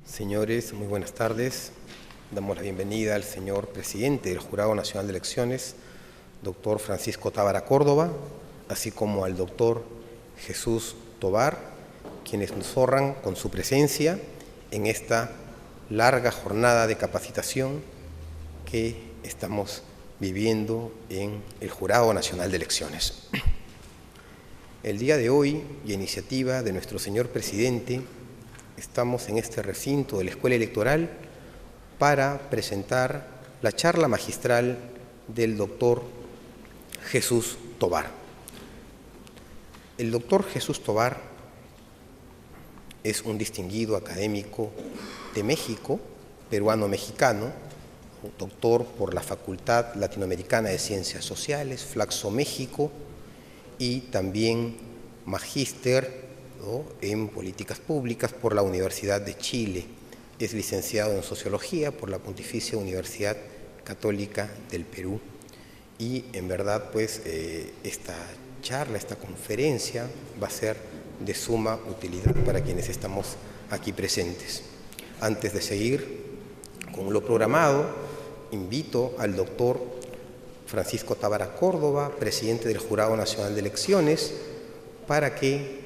Señores, muy buenas tardes. Damos la bienvenida al señor presidente del Jurado Nacional de Elecciones, doctor Francisco Tábara Córdoba, así como al doctor Jesús Tobar, quienes nos honran con su presencia en esta larga jornada de capacitación que estamos viviendo en el Jurado Nacional de Elecciones. El día de hoy, y a iniciativa de nuestro señor presidente, estamos en este recinto de la Escuela Electoral para presentar la charla magistral del doctor Jesús Tobar. El doctor Jesús Tobar es un distinguido académico de México, peruano-mexicano, doctor por la Facultad Latinoamericana de Ciencias Sociales, Flaxo, México, y también magíster en Políticas Públicas por la Universidad de Chile. Es licenciado en Sociología por la Pontificia Universidad Católica del Perú. Y en verdad, pues, esta charla, esta conferencia va a ser de suma utilidad para quienes estamos aquí presentes. Antes de seguir con lo programado, invito al doctor Francisco Tábara Córdoba, presidente del Jurado Nacional de Elecciones, para que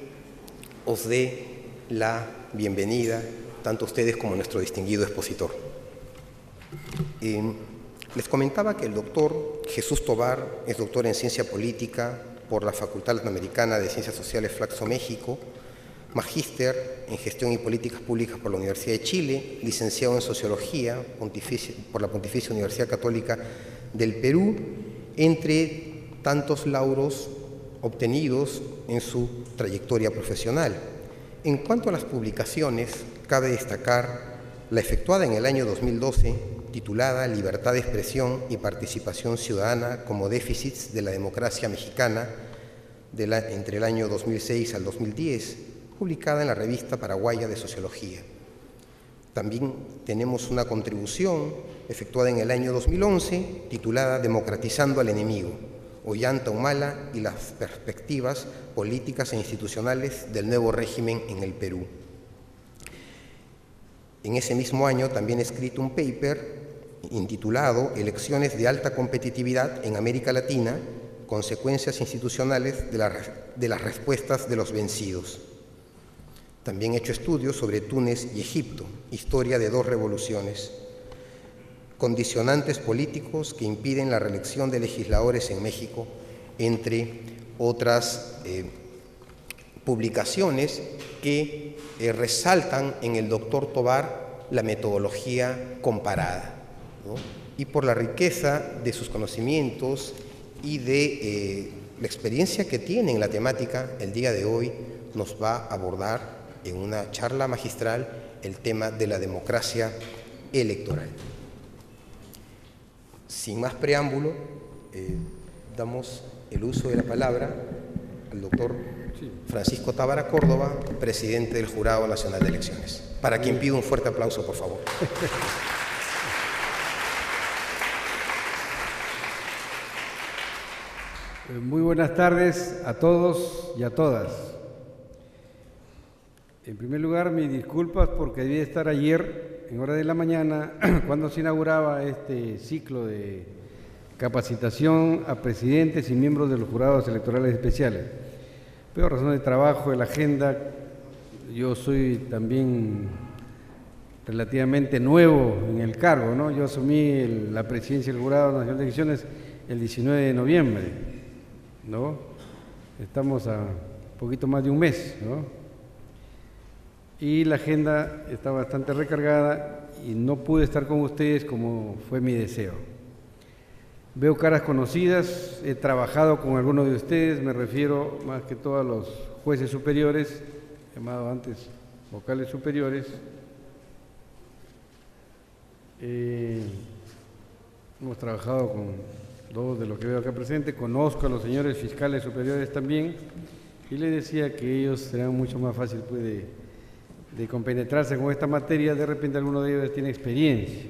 os dé la bienvenida, tanto a ustedes como a nuestro distinguido expositor. Les comentaba que el doctor Jesús Tobar es doctor en Ciencia Política por la Facultad Latinoamericana de Ciencias Sociales Flaxo, México, magíster en Gestión y Políticas Públicas por la Universidad de Chile, licenciado en Sociología por la Pontificia Universidad Católica del Perú, entre tantos lauros obtenidos en su trayectoria profesional. En cuanto a las publicaciones, cabe destacar la efectuada en el año 2012, titulada Libertad de expresión y participación ciudadana como déficits de la democracia mexicana entre el año 2006 al 2010, publicada en la Revista Paraguaya de Sociología. También tenemos una contribución efectuada en el año 2011, titulada Democratizando al enemigo, Ollanta Humala y las perspectivas políticas e institucionales del nuevo régimen en el Perú. En ese mismo año también he escrito un paper intitulado Elecciones de alta competitividad en América Latina, consecuencias institucionales de las respuestas de los vencidos. También he hecho estudios sobre Túnez y Egipto, historia de dos revoluciones, condicionantes políticos que impiden la reelección de legisladores en México, entre otras publicaciones que resaltan en el doctor Tobar la metodología comparada, ¿no? Y por la riqueza de sus conocimientos y de la experiencia que tiene en la temática, el día de hoy nos va a abordar en una charla magistral el tema de la democracia electoral. Sin más preámbulo, damos el uso de la palabra al doctor Francisco Tábara Córdoba, presidente del Jurado Nacional de Elecciones, para quien pido un fuerte aplauso, por favor. Muy buenas tardes a todos y a todas. En primer lugar, mis disculpas porque debí estar ayer, en hora de la mañana, cuando se inauguraba este ciclo de capacitación a presidentes y miembros de los jurados electorales especiales. Pero por razón de trabajo, de la agenda, yo soy también relativamente nuevo en el cargo, ¿no? Yo asumí la presidencia del Jurado Nacional de Elecciones el 19 de noviembre, ¿no? Estamos a poquito más de un mes, ¿no? Y la agenda está bastante recargada y no pude estar con ustedes como fue mi deseo. Veo caras conocidas, he trabajado con algunos de ustedes, me refiero más que todo a los jueces superiores, llamados antes vocales superiores. Hemos trabajado con dos de los que veo acá presentes, conozco a los señores fiscales superiores también, y les decía que ellos serán mucho más fácil de compenetrarse con esta materia, de repente alguno de ellos tiene experiencia.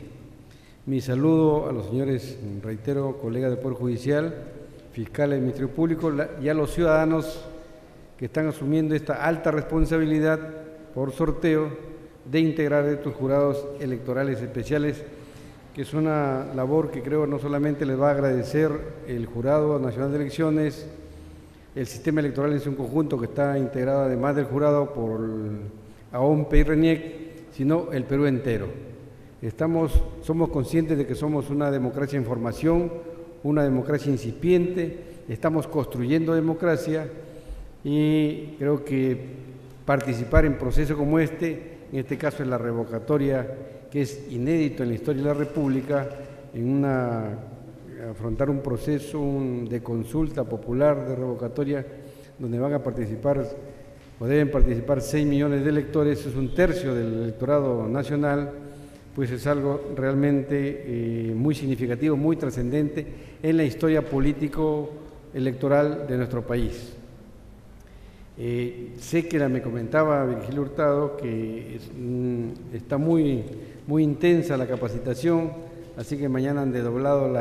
Mi saludo a los señores, reitero, colegas del Poder Judicial, fiscales del Ministerio Público y a los ciudadanos que están asumiendo esta alta responsabilidad por sorteo de integrar estos jurados electorales especiales, que es una labor que creo no solamente les va a agradecer el Jurado Nacional de Elecciones, el sistema electoral en su conjunto, que está integrado además del jurado por AOMPE y RENIEC, sino el Perú entero. Somos conscientes de que somos una democracia en formación, una democracia incipiente, estamos construyendo democracia y creo que participar en procesos como en este caso en la revocatoria, que es inédito en la historia de la República, afrontar un proceso de consulta popular de revocatoria donde van a participar o deben participar 6 millones de electores, eso es un tercio del electorado nacional, pues es algo realmente muy significativo, muy trascendente en la historia político-electoral de nuestro país. Sé que me comentaba Virgilio Hurtado que está muy intensa la capacitación, así que mañana han desdoblado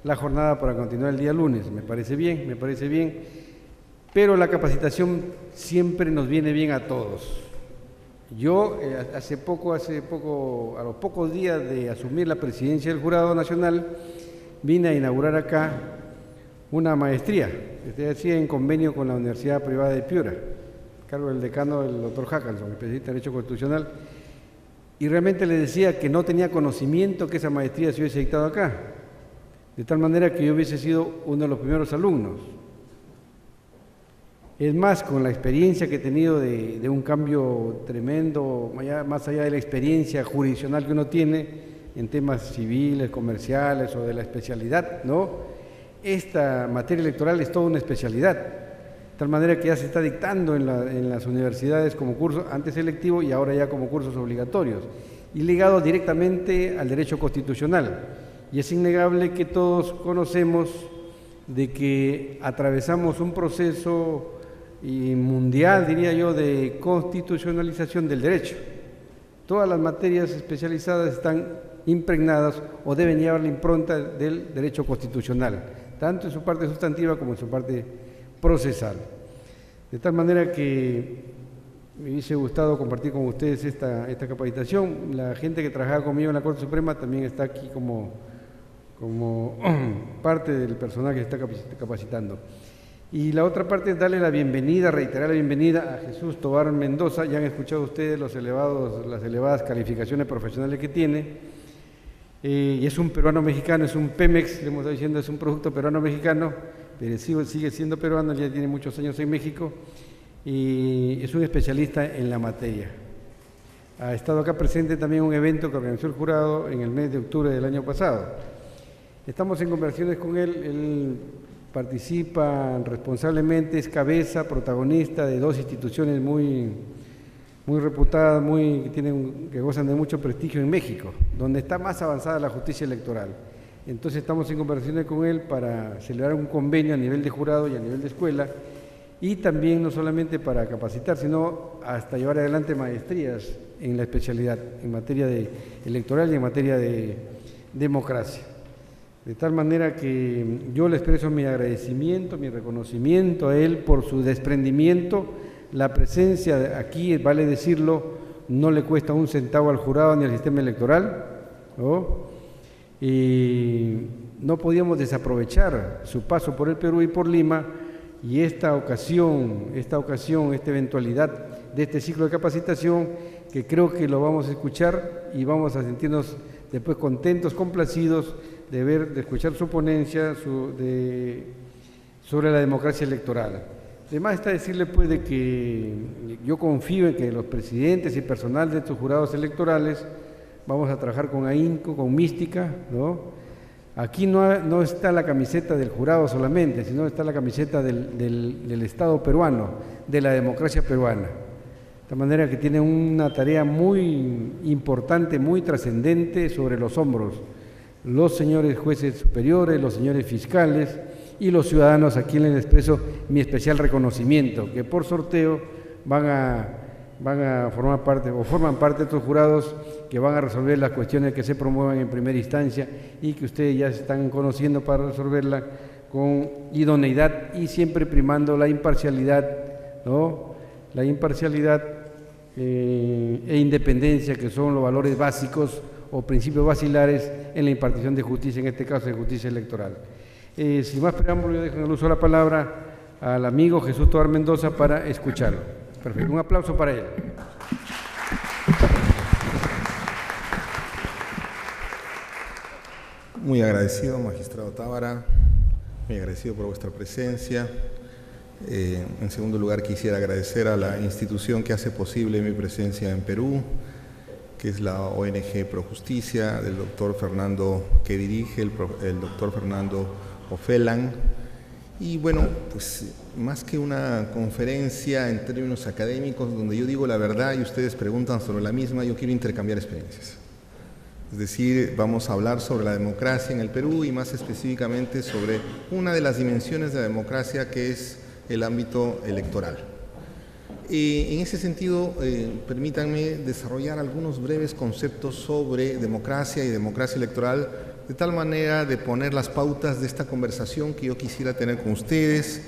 la jornada para continuar el día lunes. Me parece bien, pero la capacitación siempre nos viene bien a todos. Yo hace poco, a los pocos días de asumir la presidencia del Jurado Nacional, vine a inaugurar acá una maestría que se hacía en convenio con la Universidad Privada de Piura, a cargo del decano, el doctor Hackanson, especialista en Derecho Constitucional, y realmente le decía que no tenía conocimiento que esa maestría se hubiese dictado acá, de tal manera que yo hubiese sido uno de los primeros alumnos. Es más, con la experiencia que he tenido de un cambio tremendo, más allá de la experiencia jurisdiccional que uno tiene en temas civiles, comerciales o de la especialidad, ¿no? Esta materia electoral es toda una especialidad, de tal manera que ya se está dictando en las universidades como curso antes selectivo y ahora ya como cursos obligatorios, y ligado directamente al derecho constitucional. Y es innegable que todos conocemos de que atravesamos un proceso mundial, diría yo, de constitucionalización del derecho. Todas las materias especializadas están impregnadas o deben llevar la impronta del derecho constitucional, tanto en su parte sustantiva como en su parte procesal. De tal manera que me hubiese gustado compartir con ustedes esta capacitación. La gente que trabajaba conmigo en la Corte Suprema también está aquí como parte del personal que se está capacitando. Y la otra parte es darle la bienvenida, reiterar la bienvenida a Jesús Tobar Mendoza. Ya han escuchado ustedes las elevadas calificaciones profesionales que tiene. Y es un peruano mexicano, es un Pemex, le hemos estado diciendo, es un producto peruano-mexicano, pero sigue siendo peruano, ya tiene muchos años en México y es un especialista en la materia. Ha estado acá presente también un evento que organizó el jurado en el mes de octubre del año pasado. Estamos en conversaciones con él participa responsablemente, es cabeza, protagonista de 2 instituciones muy reputadas, que gozan de mucho prestigio en México, donde está más avanzada la justicia electoral. Entonces estamos en conversaciones con él para celebrar un convenio a nivel de jurado y a nivel de escuela, y también no solamente para capacitar, sino hasta llevar adelante maestrías en la especialidad, en materia electoral y en materia de democracia. De tal manera que yo le expreso mi agradecimiento, mi reconocimiento a él por su desprendimiento. La presencia aquí, vale decirlo, no le cuesta un centavo al jurado ni al sistema electoral, ¿no? Y no podíamos desaprovechar su paso por el Perú y por Lima, y esta eventualidad de este ciclo de capacitación, que creo que lo vamos a escuchar y vamos a sentirnos después contentos, complacidos de escuchar su ponencia sobre la democracia electoral. Además está decirle pues de que yo confío en que los presidentes y personal de estos jurados electorales vamos a trabajar con ahínco, con mística, ¿no? Aquí no está la camiseta del jurado solamente, sino está la camiseta del Estado peruano, de la democracia peruana. De manera que tiene una tarea muy importante, muy trascendente sobre los hombros. Los señores jueces superiores, los señores fiscales y los ciudadanos, a quienes les expreso mi especial reconocimiento, que por sorteo van a formar parte o forman parte de estos jurados que van a resolver las cuestiones que se promuevan en primera instancia y que ustedes ya se están conociendo para resolverla con idoneidad y siempre primando la imparcialidad, ¿no? La imparcialidad e independencia, que son los valores básicos o principios basilares en la impartición de justicia, en este caso de justicia electoral. Sin más preámbulo, yo dejo en el uso de la palabra al amigo Jesús Tovar Mendoza para escucharlo. Perfecto, un aplauso para él. Muy agradecido, magistrado Tábara, muy agradecido por vuestra presencia. En segundo lugar, quisiera agradecer a la institución que hace posible mi presencia en Perú, que es la ONG Pro Justicia, del doctor Fernando, que dirige el doctor Fernando Ofelan. Y bueno, pues más que una conferencia en términos académicos donde yo digo la verdad y ustedes preguntan sobre la misma, yo quiero intercambiar experiencias. Es decir, vamos a hablar sobre la democracia en el Perú y más específicamente sobre una de las dimensiones de la democracia, que es el ámbito electoral. En ese sentido, permítanme desarrollar algunos breves conceptos sobre democracia y democracia electoral, de tal manera de poner las pautas de esta conversación que yo quisiera tener con ustedes,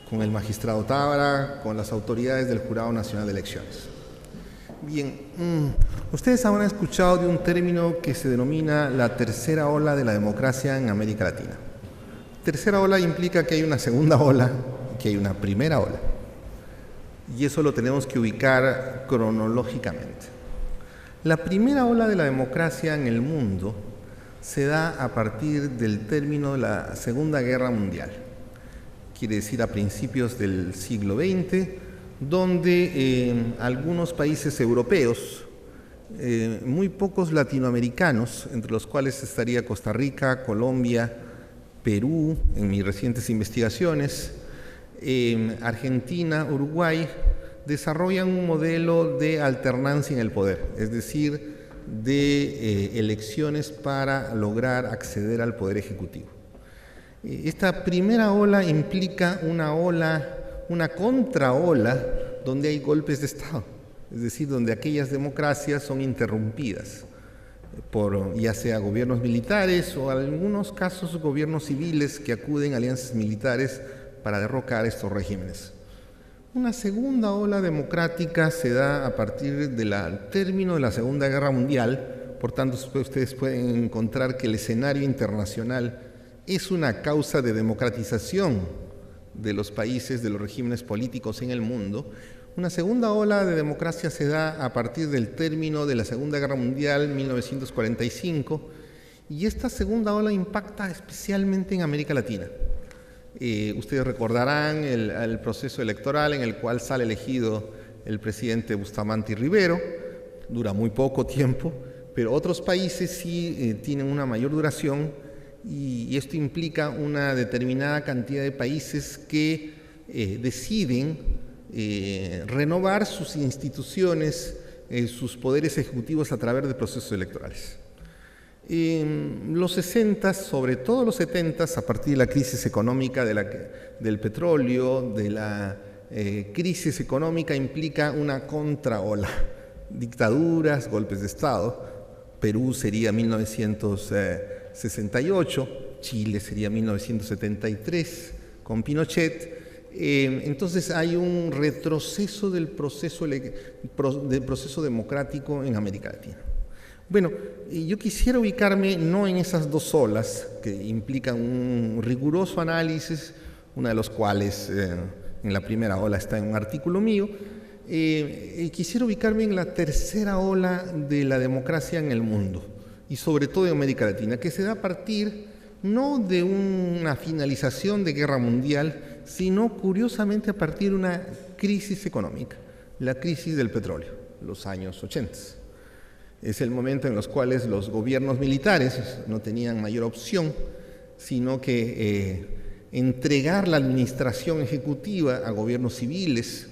con el magistrado Tábara, con las autoridades del Jurado Nacional de Elecciones. Bien, ustedes habrán escuchado de un término que se denomina la tercera ola de la democracia en América Latina. Tercera ola implica que hay una segunda ola, que hay una primera ola. Y eso lo tenemos que ubicar cronológicamente. La primera ola de la democracia en el mundo se da a partir del término de la Segunda Guerra Mundial. Quiere decir a principios del siglo XX, donde algunos países europeos, muy pocos latinoamericanos, entre los cuales estaría Costa Rica, Colombia, Perú, en mis recientes investigaciones, Argentina, Uruguay, desarrollan un modelo de alternancia en el poder, es decir, de elecciones para lograr acceder al poder ejecutivo. Esta primera ola implica una contraola donde hay golpes de Estado, es decir, donde aquellas democracias son interrumpidas por ya sea gobiernos militares o en algunos casos gobiernos civiles que acuden a alianzas militares para derrocar estos regímenes. Una segunda ola democrática se da a partir del término de la Segunda Guerra Mundial. Por tanto, ustedes pueden encontrar que el escenario internacional es una causa de democratización de los países, de los regímenes políticos en el mundo. Una segunda ola de democracia se da a partir del término de la Segunda Guerra Mundial, 1945, y esta segunda ola impacta especialmente en América Latina. Ustedes recordarán el proceso electoral en el cual sale elegido el presidente Bustamante Rivero, dura muy poco tiempo, pero otros países sí tienen una mayor duración y esto implica una determinada cantidad de países que deciden renovar sus instituciones, sus poderes ejecutivos a través de procesos electorales. En los 60, sobre todo los 70, a partir de la crisis económica del petróleo, de la crisis económica, implica una contraola, dictaduras, golpes de Estado. Perú sería 1968, Chile sería 1973 con Pinochet. Entonces hay un retroceso del proceso democrático en América Latina. Bueno, yo quisiera ubicarme no en esas dos olas que implican un riguroso análisis, una de los cuales en la primera ola está en un artículo mío. Quisiera ubicarme en la tercera ola de la democracia en el mundo y sobre todo en América Latina, que se da a partir no de una finalización de guerra mundial, sino curiosamente a partir de una crisis económica, la crisis del petróleo, los años 80. Es el momento en los cuales los gobiernos militares no tenían mayor opción, sino que entregar la administración ejecutiva a gobiernos civiles,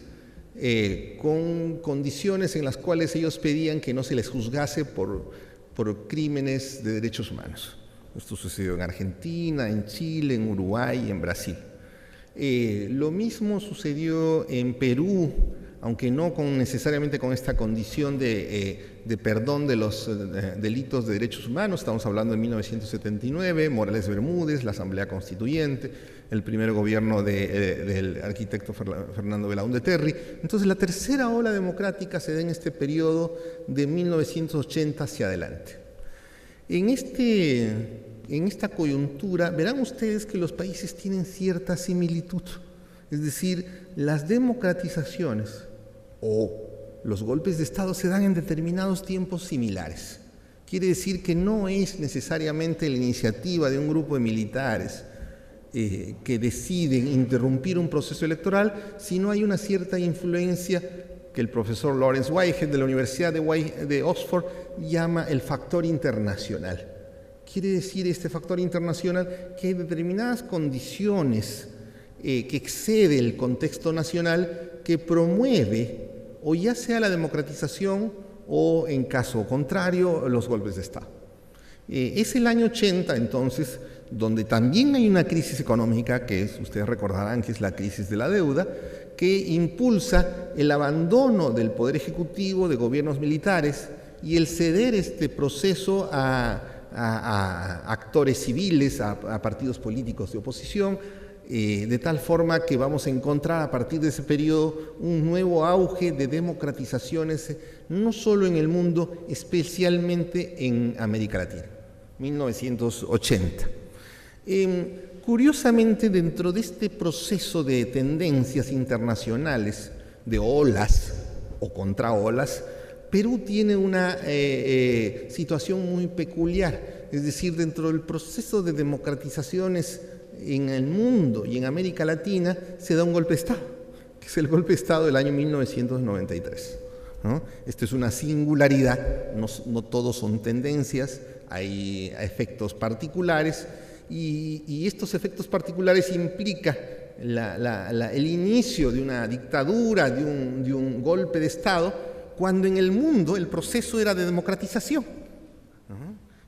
con condiciones en las cuales ellos pedían que no se les juzgase por crímenes de derechos humanos. Esto sucedió en Argentina, en Chile, en Uruguay y en Brasil. Lo mismo sucedió en Perú aunque no necesariamente con esta condición de perdón de los delitos de derechos humanos. Estamos hablando de 1979, Morales Bermúdez, la Asamblea Constituyente, el primer gobierno del arquitecto Fernando Belaúnde Terry. Entonces, la tercera ola democrática se da en este periodo de 1980 hacia adelante. En esta coyuntura, verán ustedes que los países tienen cierta similitud. Es decir, las democratizaciones o los golpes de Estado se dan en determinados tiempos similares. Quiere decir que no es necesariamente la iniciativa de un grupo de militares que deciden interrumpir un proceso electoral, sino hay una cierta influencia que el profesor Lawrence Whitehead de la Universidad de Oxford llama el factor internacional. Quiere decir este factor internacional que hay determinadas condiciones que excede el contexto nacional que promueve o ya sea la democratización o, en caso contrario, los golpes de Estado. Es el año 80, entonces, donde también hay una crisis económica, que ustedes recordarán que es la crisis de la deuda, que impulsa el abandono del poder ejecutivo de gobiernos militares y el ceder este proceso a actores civiles, a partidos políticos de oposición, de tal forma que vamos a encontrar a partir de ese periodo un nuevo auge de democratizaciones, no solo en el mundo, especialmente en América Latina, 1980. Curiosamente, dentro de este proceso de tendencias internacionales, de olas o contraolas, Perú tiene una situación muy peculiar. Es decir, dentro del proceso de democratizaciones en el mundo y en América Latina se da un golpe de Estado, que es el golpe de Estado del año 1993. ¿No? Esto es una singularidad, no todos son tendencias, hay efectos particulares y estos efectos particulares implican el inicio de una dictadura, de un golpe de Estado, cuando en el mundo el proceso era de democratización.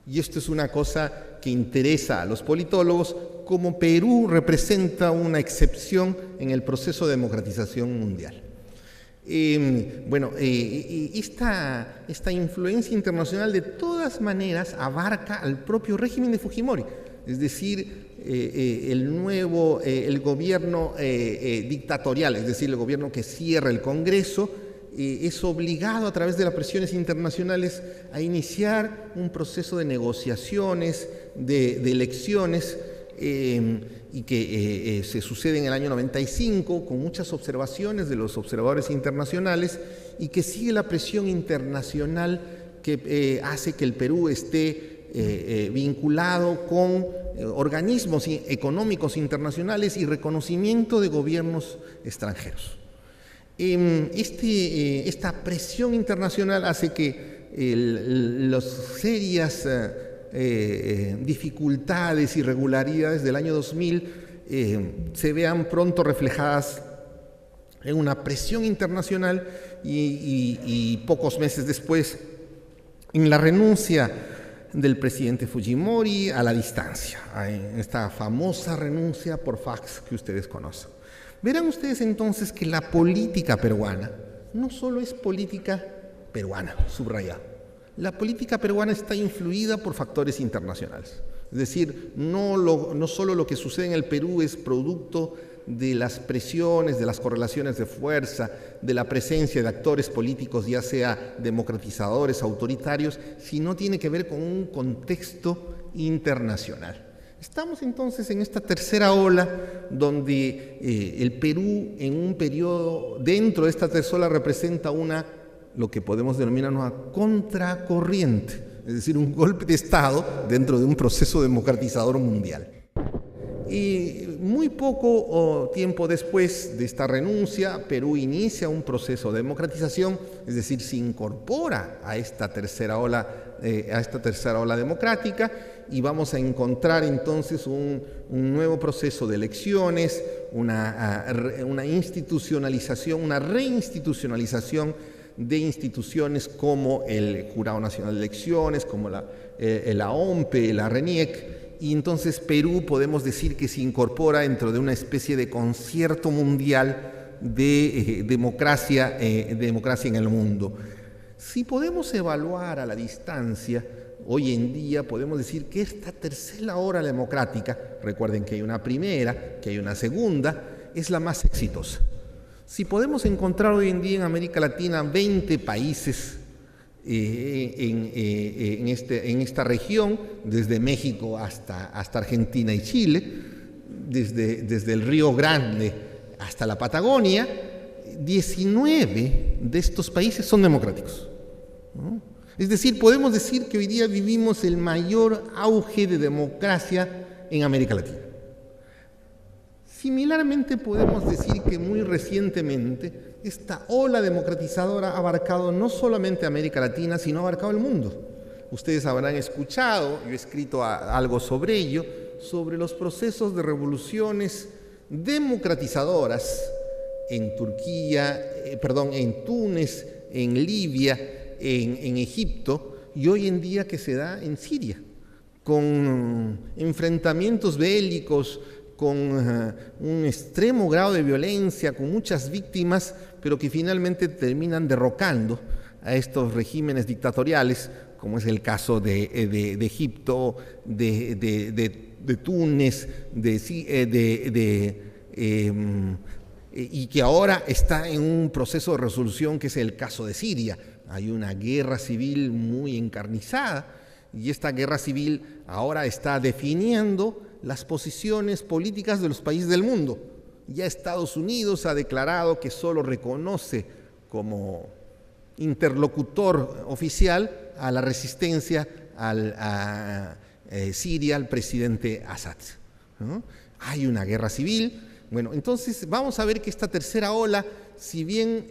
Y esto es una cosa que interesa a los politólogos, como Perú representa una excepción en el proceso de democratización mundial. Esta influencia internacional de todas maneras abarca al propio régimen de Fujimori, es decir, el gobierno dictatorial, es decir, el gobierno que cierra el Congreso, es obligado a través de las presiones internacionales a iniciar un proceso de negociaciones, de elecciones, y que se sucede en el año 95 con muchas observaciones de los observadores internacionales y que sigue la presión internacional que hace que el Perú esté vinculado con organismos económicos internacionales y reconocimiento de gobiernos extranjeros. Esta presión internacional hace que las serias dificultades, irregularidades del año 2000 se vean pronto reflejadas en una presión internacional y pocos meses después en la renuncia del presidente Fujimori a la distancia, en esta famosa renuncia por fax que ustedes conocen. Verán ustedes entonces que la política peruana no solo es política peruana, subrayado. La política peruana está influida por factores internacionales. Es decir, no solo lo que sucede en el Perú es producto de las presiones, de las correlaciones de fuerza, de la presencia de actores políticos, ya sea democratizadores, autoritarios, sino tiene que ver con un contexto internacional. Estamos entonces en esta tercera ola donde el Perú en un periodo, dentro de esta tercera ola representa lo que podemos denominar una contracorriente, es decir, un golpe de Estado dentro de un proceso democratizador mundial. Y muy poco tiempo después de esta renuncia, Perú inicia un proceso de democratización, es decir, se incorpora a esta tercera ola democrática y vamos a encontrar entonces un nuevo proceso de elecciones, una institucionalización, una reinstitucionalización de instituciones como el Jurado Nacional de Elecciones, como la OMPE, la RENIEC, y entonces Perú podemos decir que se incorpora dentro de una especie de concierto mundial de democracia en el mundo. Si podemos evaluar a la distancia, hoy en día podemos decir que esta tercera ola democrática, recuerden que hay una primera, que hay una segunda, es la más exitosa. Si podemos encontrar hoy en día en América Latina 20 países en esta región, desde México hasta Argentina y Chile, desde el Río Grande hasta la Patagonia, 19 de estos países son democráticos, ¿no? Es decir, podemos decir que hoy día vivimos el mayor auge de democracia en América Latina. Similarmente podemos decir que muy recientemente esta ola democratizadora ha abarcado no solamente América Latina, sino ha abarcado el mundo. Ustedes habrán escuchado, yo he escrito algo sobre ello, sobre los procesos de revoluciones democratizadoras en Turquía, en Túnez, en Libia, en Egipto, y hoy en día que se da en Siria, con enfrentamientos bélicos, con un extremo grado de violencia, con muchas víctimas, pero que finalmente terminan derrocando a estos regímenes dictatoriales, como es el caso de Egipto, de Túnez, y que ahora está en un proceso de resolución, que es el caso de Siria. Hay una guerra civil muy encarnizada, y esta guerra civil ahora está definiendo las posiciones políticas de los países del mundo. Ya Estados Unidos ha declarado que solo reconoce como interlocutor oficial a la resistencia a Siria, al presidente Assad, ¿no? Hay una guerra civil. Bueno, entonces vamos a ver que esta tercera ola, si bien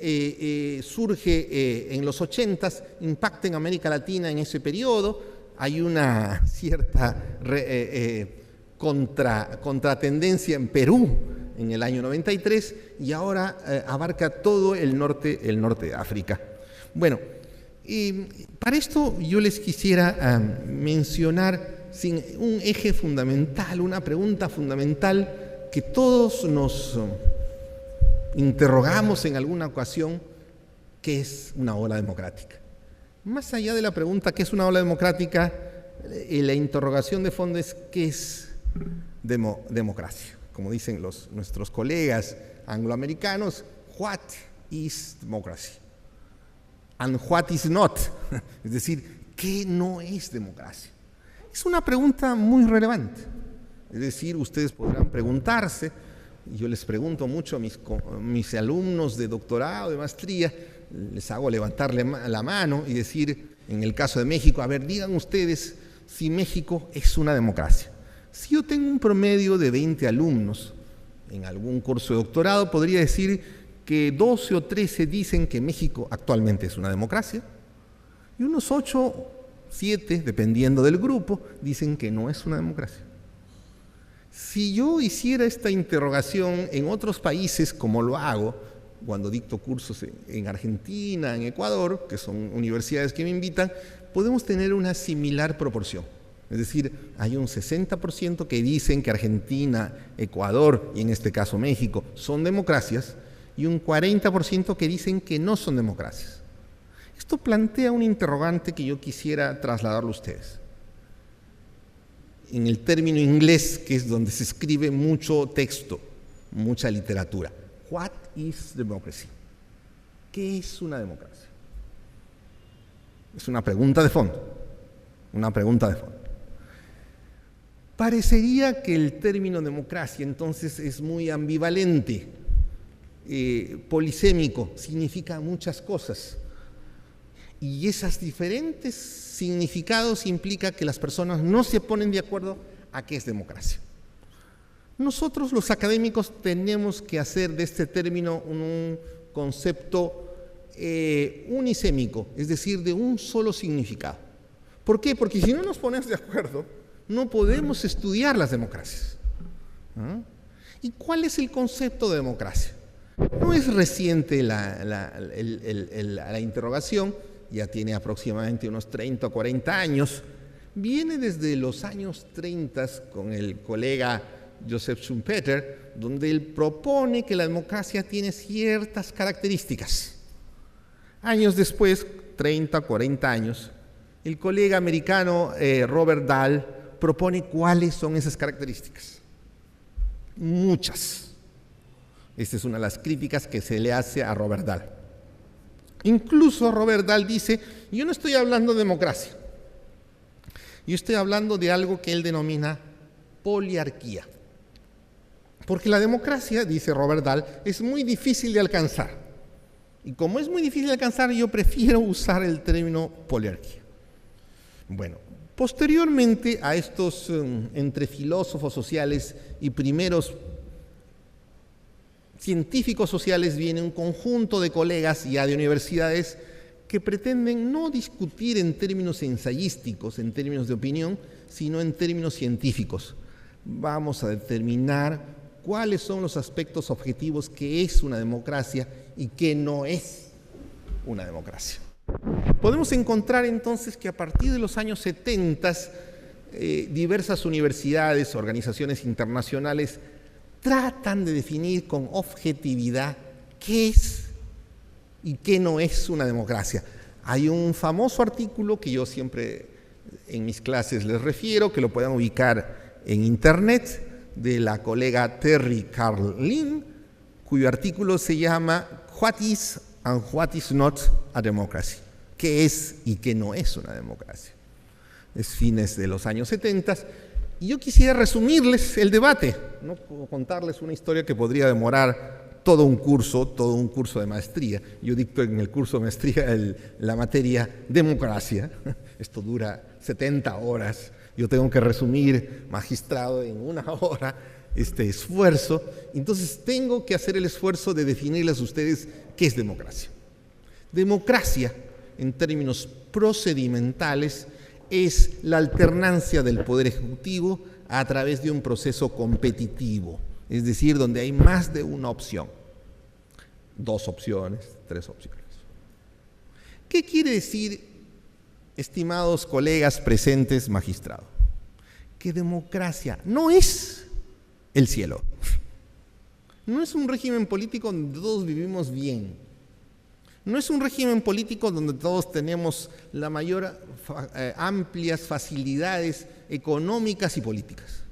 surge en los 80s, impacta en América Latina en ese periodo. Hay una cierta contratendencia en Perú en el año 93, y ahora abarca todo el norte de África. Bueno, para esto yo les quisiera mencionar un eje fundamental, una pregunta fundamental que todos nos interrogamos en alguna ocasión: ¿qué es una ola democrática? Más allá de la pregunta ¿qué es una ola democrática?, la interrogación de fondo es ¿qué es democracia? Como dicen nuestros colegas angloamericanos, what is democracy? And what is not? Es decir, ¿qué no es democracia? Es una pregunta muy relevante. Es decir, ustedes podrán preguntarse, y yo les pregunto mucho a mis alumnos de doctorado, de maestría, les hago levantarle la mano y decir, en el caso de México, a ver, digan ustedes si México es una democracia. Si yo tengo un promedio de 20 alumnos en algún curso de doctorado, podría decir que 12 o 13 dicen que México actualmente es una democracia, y unos 8, 7, dependiendo del grupo, dicen que no es una democracia. Si yo hiciera esta interrogación en otros países, como lo hago cuando dicto cursos en Argentina, en Ecuador, que son universidades que me invitan, podemos tener una similar proporción. Es decir, hay un 60% que dicen que Argentina, Ecuador y en este caso México son democracias, y un 40% que dicen que no son democracias. Esto plantea un interrogante que yo quisiera trasladarlo a ustedes. En el término inglés, que es donde se escribe mucho texto, mucha literatura. What is democracy? ¿Qué es una democracia? Es una pregunta de fondo. Una pregunta de fondo. Parecería que el término democracia entonces es muy ambivalente, polisémico, significa muchas cosas. Y esos diferentes significados implica que las personas no se ponen de acuerdo a qué es democracia. Nosotros los académicos tenemos que hacer de este término un concepto unisémico, es decir, de un solo significado. ¿Por qué? Porque si no nos ponemos de acuerdo, no podemos estudiar las democracias. ¿No? ¿Y cuál es el concepto de democracia? No es reciente la interrogación, ya tiene aproximadamente unos 30 o 40 años, viene desde los años 30 con el colega Joseph Schumpeter, donde él propone que la democracia tiene ciertas características. Años después, 30, 40 años, el colega americano Robert Dahl propone cuáles son esas características. Muchas. Esta es una de las críticas que se le hace a Robert Dahl. Incluso Robert Dahl dice, yo no estoy hablando de democracia, yo estoy hablando de algo que él denomina poliarquía. Porque la democracia, dice Robert Dahl, es muy difícil de alcanzar. Y como es muy difícil de alcanzar, yo prefiero usar el término poliarquía. Bueno, posteriormente a estos, entre filósofos sociales y primeros científicos sociales, viene un conjunto de colegas ya de universidades que pretenden no discutir en términos ensayísticos, en términos de opinión, sino en términos científicos. Vamos a determinar cuáles son los aspectos objetivos que es una democracia y que no es una democracia. Podemos encontrar entonces que a partir de los años 70, diversas universidades, organizaciones internacionales, tratan de definir con objetividad qué es y qué no es una democracia. Hay un famoso artículo que yo siempre en mis clases les refiero, que lo pueden ubicar en internet, de la colega Terry Carlin, cuyo artículo se llama What is and what is not a democracy? ¿Qué es y qué no es una democracia? Es fines de los años 70. Y yo quisiera resumirles el debate, no contarles una historia que podría demorar todo un curso de maestría. Yo dicto en el curso de maestría la materia democracia. Esto dura 70 horas. Yo tengo que resumir, magistrado, en 1 hora este esfuerzo. Entonces tengo que hacer el esfuerzo de definirles a ustedes qué es democracia. Democracia, en términos procedimentales, es la alternancia del poder ejecutivo a través de un proceso competitivo, es decir, donde hay más de una opción, 2 opciones, 3 opciones. ¿Qué quiere decir, estimados colegas presentes, magistrados? Que democracia no es el cielo, no es un régimen político donde todos vivimos bien. No es un régimen político donde todos tenemos la mayor amplias facilidades económicas y políticas.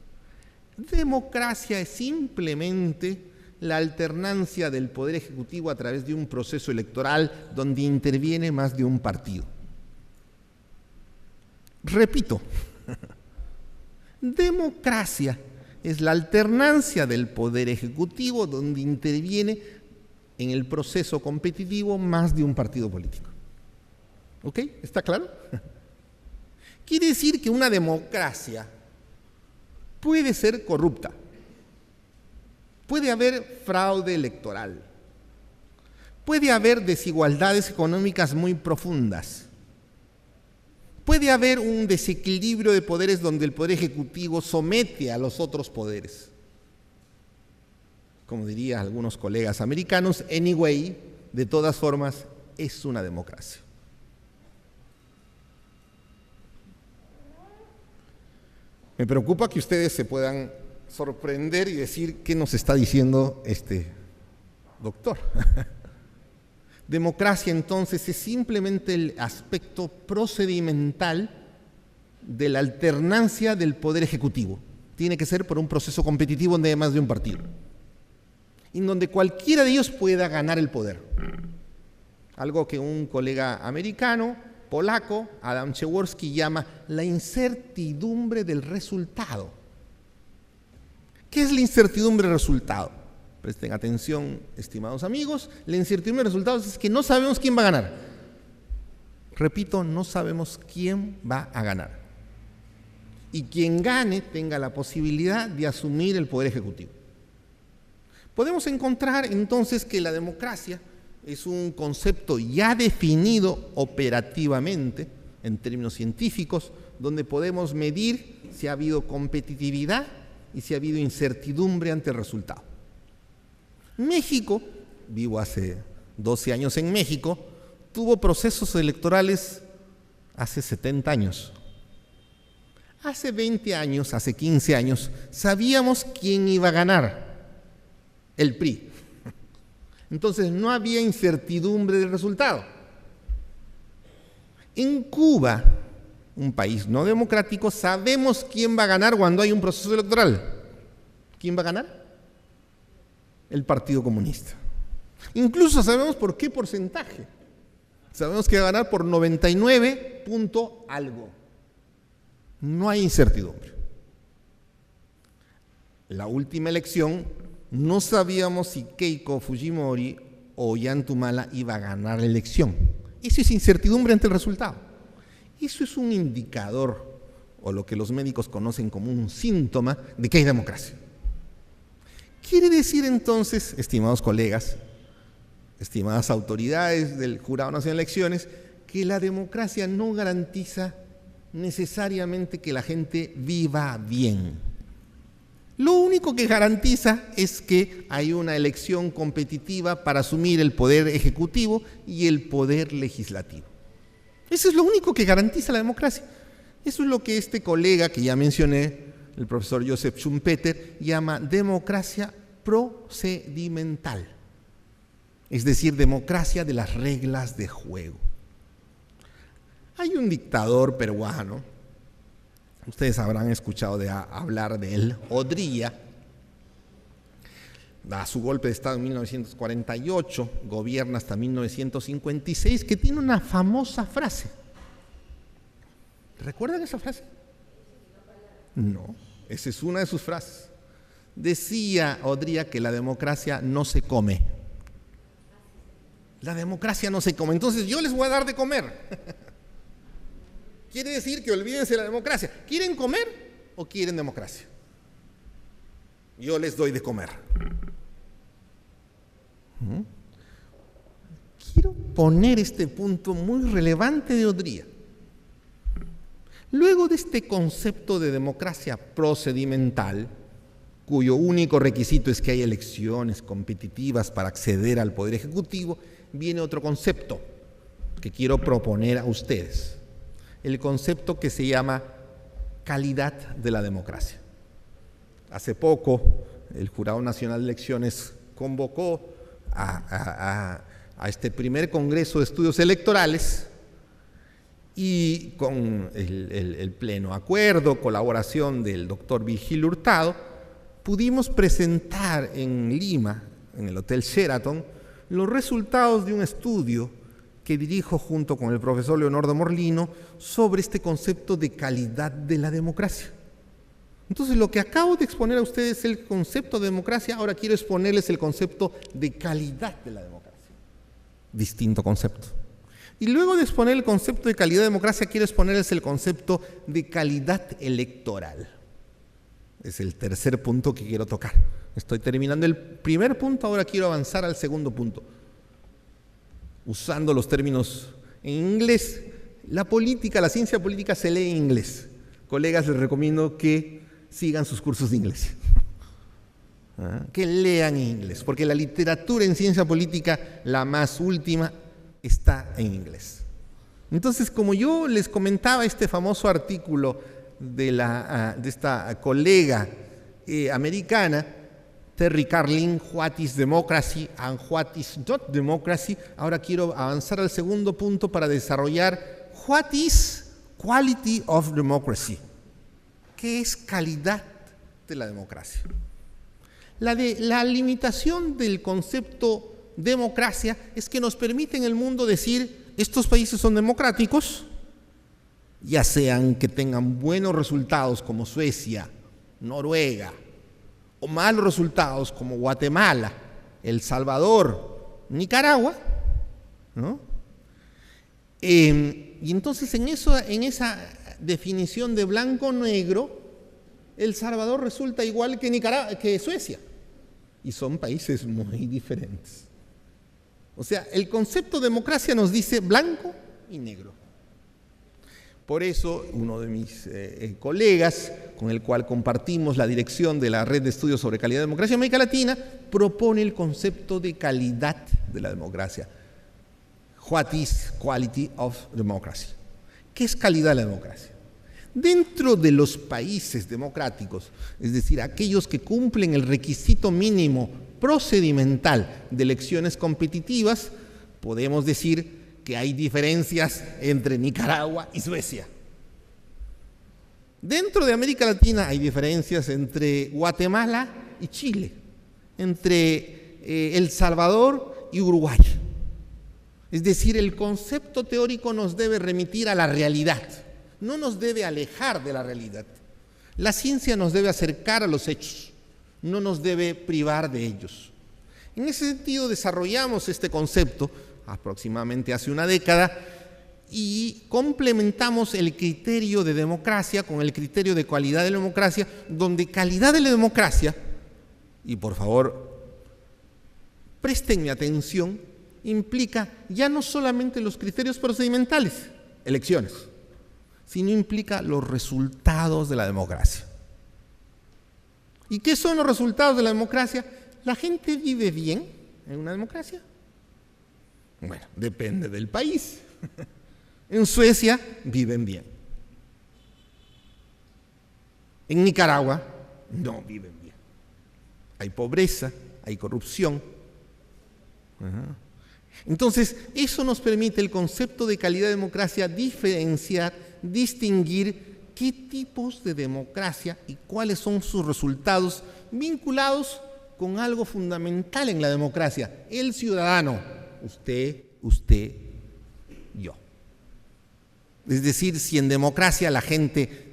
Democracia es simplemente la alternancia del poder ejecutivo a través de un proceso electoral donde interviene más de un partido. Repito, democracia es la alternancia del poder ejecutivo donde interviene en el proceso competitivo más de un partido político. ¿Ok? ¿Está claro? Quiere decir que una democracia puede ser corrupta. Puede haber fraude electoral. Puede haber desigualdades económicas muy profundas. Puede haber un desequilibrio de poderes donde el poder ejecutivo somete a los otros poderes. Como dirían algunos colegas americanos, anyway, de todas formas, es una democracia. Me preocupa que ustedes se puedan sorprender y decir qué nos está diciendo este doctor. Democracia, entonces, es simplemente el aspecto procedimental de la alternancia del poder ejecutivo. Tiene que ser por un proceso competitivo donde hay más de un partido, en donde cualquiera de ellos pueda ganar el poder. Algo que un colega americano, polaco, Adam Przeworski, llama la incertidumbre del resultado. ¿Qué es la incertidumbre del resultado? Presten atención, estimados amigos. La incertidumbre del resultado es que no sabemos quién va a ganar. Repito, no sabemos quién va a ganar. Y quien gane tenga la posibilidad de asumir el poder ejecutivo. Podemos encontrar entonces que la democracia es un concepto ya definido operativamente en términos científicos, donde podemos medir si ha habido competitividad y si ha habido incertidumbre ante el resultado. México, vivo hace 12 años en México, tuvo procesos electorales hace 70 años. Hace 20 años, hace 15 años, sabíamos quién iba a ganar: el PRI. Entonces no había incertidumbre del resultado. En Cuba, un país no democrático, sabemos quién va a ganar cuando hay un proceso electoral. ¿Quién va a ganar? El Partido Comunista. Incluso sabemos por qué porcentaje. Sabemos que va a ganar por 99 punto algo. No hay incertidumbre. La última elección no sabíamos si Keiko Fujimori o Ollanta iba a ganar la elección. Eso es incertidumbre ante el resultado. Eso es un indicador, o lo que los médicos conocen como un síntoma, de que hay democracia. Quiere decir entonces, estimados colegas, estimadas autoridades del Jurado Nacional de Elecciones, que la democracia no garantiza necesariamente que la gente viva bien. Lo único que garantiza es que hay una elección competitiva para asumir el poder ejecutivo y el poder legislativo. Eso es lo único que garantiza la democracia. Eso es lo que este colega que ya mencioné, el profesor Joseph Schumpeter, llama democracia procedimental. Es decir, democracia de las reglas de juego. Hay un dictador peruano, ustedes habrán escuchado hablar de él, Odría, da su golpe de Estado en 1948, gobierna hasta 1956, que tiene una famosa frase. ¿Recuerdan esa frase? No, esa es una de sus frases. Decía Odría que la democracia no se come. La democracia no se come, entonces yo les voy a dar de comer. Quiere decir que olvídense de la democracia. ¿Quieren comer o quieren democracia? Yo les doy de comer. Quiero poner este punto muy relevante de Odría. Luego de este concepto de democracia procedimental, cuyo único requisito es que hay elecciones competitivas para acceder al poder ejecutivo, viene otro concepto que quiero proponer a ustedes. El concepto que se llama calidad de la democracia. Hace poco, el Jurado Nacional de Elecciones convocó a este primer Congreso de Estudios Electorales y con el pleno acuerdo, colaboración del doctor Virgilio Hurtado, pudimos presentar en Lima, en el Hotel Sheraton, los resultados de un estudio que dirijo junto con el profesor Leonardo Morlino sobre este concepto de calidad de la democracia. Entonces, lo que acabo de exponer a ustedes es el concepto de democracia, ahora quiero exponerles el concepto de calidad de la democracia. Distinto concepto. Y luego de exponer el concepto de calidad de democracia, quiero exponerles el concepto de calidad electoral. Es el tercer punto que quiero tocar. Estoy terminando el primer punto, ahora quiero avanzar al segundo punto. Usando los términos en inglés, la política, la ciencia política se lee en inglés. Colegas, les recomiendo que sigan sus cursos de inglés. Que lean en inglés, porque la literatura en ciencia política, la más última, está en inglés. Entonces, como yo les comentaba este famoso artículo de esta colega americana, Terry Carlin, What is Democracy and What is Not Democracy, ahora quiero avanzar al segundo punto para desarrollar What is Quality of Democracy. ¿Qué es calidad de la democracia? La limitación del concepto democracia es que nos permite en el mundo decir estos países son democráticos, ya sean que tengan buenos resultados como Suecia, Noruega, o malos resultados como Guatemala, El Salvador, Nicaragua, ¿no? Y entonces en esa definición de blanco-negro, El Salvador resulta igual que Suecia, y son países muy diferentes. O sea, el concepto de democracia nos dice blanco y negro. Por eso, uno de mis colegas, con el cual compartimos la dirección de la Red de Estudios sobre Calidad de Democracia en América Latina, propone el concepto de calidad de la democracia. What is quality of democracy? ¿Qué es calidad de la democracia? Dentro de los países democráticos, es decir, aquellos que cumplen el requisito mínimo procedimental de elecciones competitivas, podemos decir que hay diferencias entre Nicaragua y Suecia. Dentro de América Latina hay diferencias entre Guatemala y Chile, entre El Salvador y Uruguay. Es decir, el concepto teórico nos debe remitir a la realidad, no nos debe alejar de la realidad. La ciencia nos debe acercar a los hechos, no nos debe privar de ellos. En ese sentido desarrollamos este concepto aproximadamente hace una década y complementamos el criterio de democracia con el criterio de calidad de la democracia, donde calidad de la democracia, y por favor préstenme atención, implica ya no solamente los criterios procedimentales, elecciones, sino implica los resultados de la democracia. ¿Y qué son los resultados de la democracia? ¿La gente vive bien en una democracia? Bueno, depende del país. En Suecia viven bien. En Nicaragua no viven bien. Hay pobreza, hay corrupción. Entonces, eso nos permite el concepto de calidad de democracia diferenciar, distinguir qué tipos de democracia y cuáles son sus resultados vinculados con algo fundamental en la democracia, el ciudadano, usted, yo. Es decir, si en democracia la gente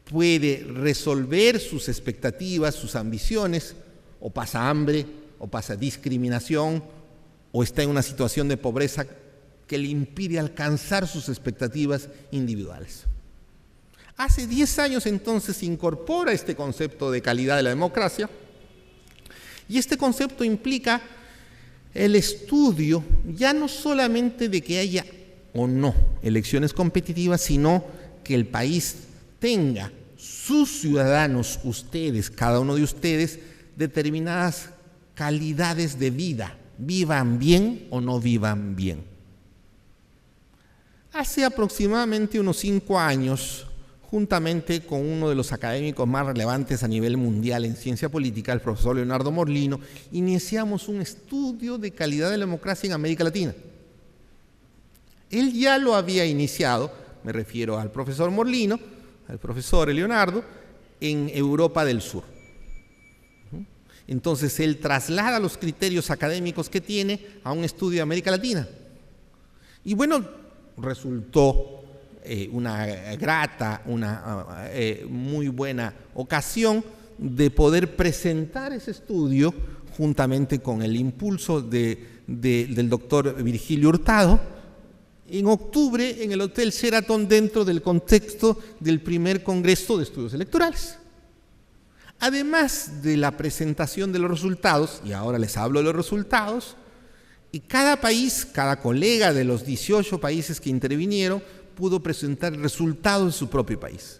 puede resolver sus expectativas, sus ambiciones, o pasa hambre, o pasa discriminación, o está en una situación de pobreza que le impide alcanzar sus expectativas individuales. Hace 10 años entonces se incorpora este concepto de calidad de la democracia, y este concepto implica el estudio ya no solamente de que haya o no elecciones competitivas, sino que el país tenga sus ciudadanos, ustedes, cada uno de ustedes, determinadas calidades de vida, vivan bien o no vivan bien. Hace aproximadamente unos 5 años, juntamente con uno de los académicos más relevantes a nivel mundial en ciencia política, el profesor Leonardo Morlino, iniciamos un estudio de calidad de la democracia en América Latina. Él ya lo había iniciado, me refiero al profesor Morlino, al profesor Leonardo, en Europa del Sur. Entonces él traslada los criterios académicos que tiene a un estudio de América Latina. Y bueno, resultó una grata, una muy buena ocasión de poder presentar ese estudio juntamente con el impulso del doctor Virgilio Hurtado en octubre en el Hotel Sheraton dentro del contexto del primer Congreso de Estudios Electorales. Además de la presentación de los resultados, y ahora les hablo de los resultados, y cada país, cada colega de los 18 países que intervinieron, pudo presentar resultados de su propio país.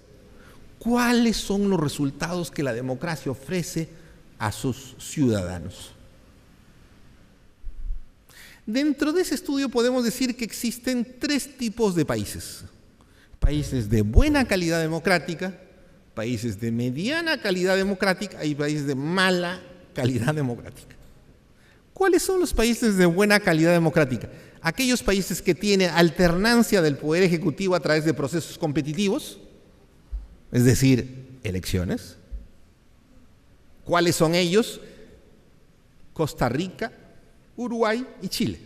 ¿Cuáles son los resultados que la democracia ofrece a sus ciudadanos? Dentro de ese estudio podemos decir que existen 3 tipos de países. Países de buena calidad democrática, países de mediana calidad democrática y países de mala calidad democrática. ¿Cuáles son los países de buena calidad democrática? Aquellos países que tienen alternancia del poder ejecutivo a través de procesos competitivos, es decir, elecciones. ¿Cuáles son ellos? Costa Rica, Uruguay y Chile.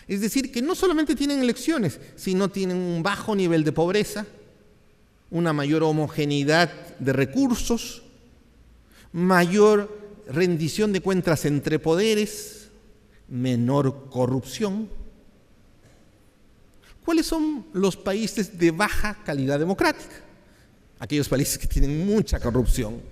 Es decir, que no solamente tienen elecciones, sino tienen un bajo nivel de pobreza, una mayor homogeneidad de recursos, mayor rendición de cuentas entre poderes, menor corrupción. ¿Cuáles son los países de baja calidad democrática? Aquellos países que tienen mucha corrupción,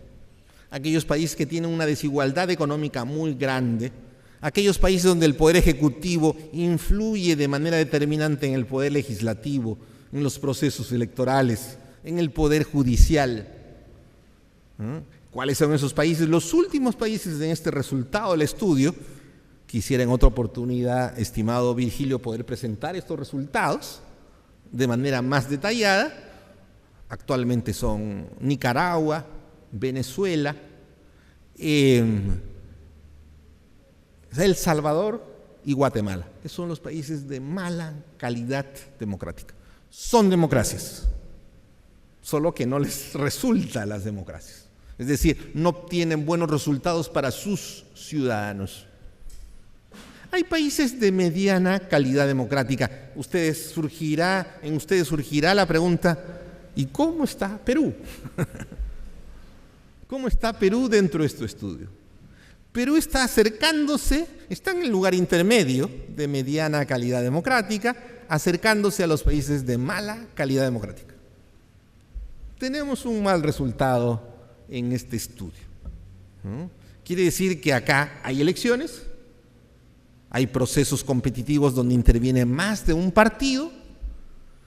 aquellos países que tienen una desigualdad económica muy grande, aquellos países donde el poder ejecutivo influye de manera determinante en el poder legislativo, en los procesos electorales, en el poder judicial. ¿Cuáles son esos países? Los últimos países en este resultado del estudio, quisiera en otra oportunidad, estimado Virgilio, poder presentar estos resultados de manera más detallada, Actualmente son Nicaragua, Venezuela, El Salvador y Guatemala. Esos son los países de mala calidad democrática. Son democracias, solo que no les resulta las democracias. Es decir, no obtienen buenos resultados para sus ciudadanos. Hay países de mediana calidad democrática. En ustedes surgirá la pregunta, ¿y cómo está Perú? ¿Cómo está Perú dentro de este estudio? Perú está acercándose, está en el lugar intermedio de mediana calidad democrática, acercándose a los países de mala calidad democrática. Tenemos un mal resultado en este estudio. Quiere decir que acá hay elecciones, hay procesos competitivos donde interviene más de un partido,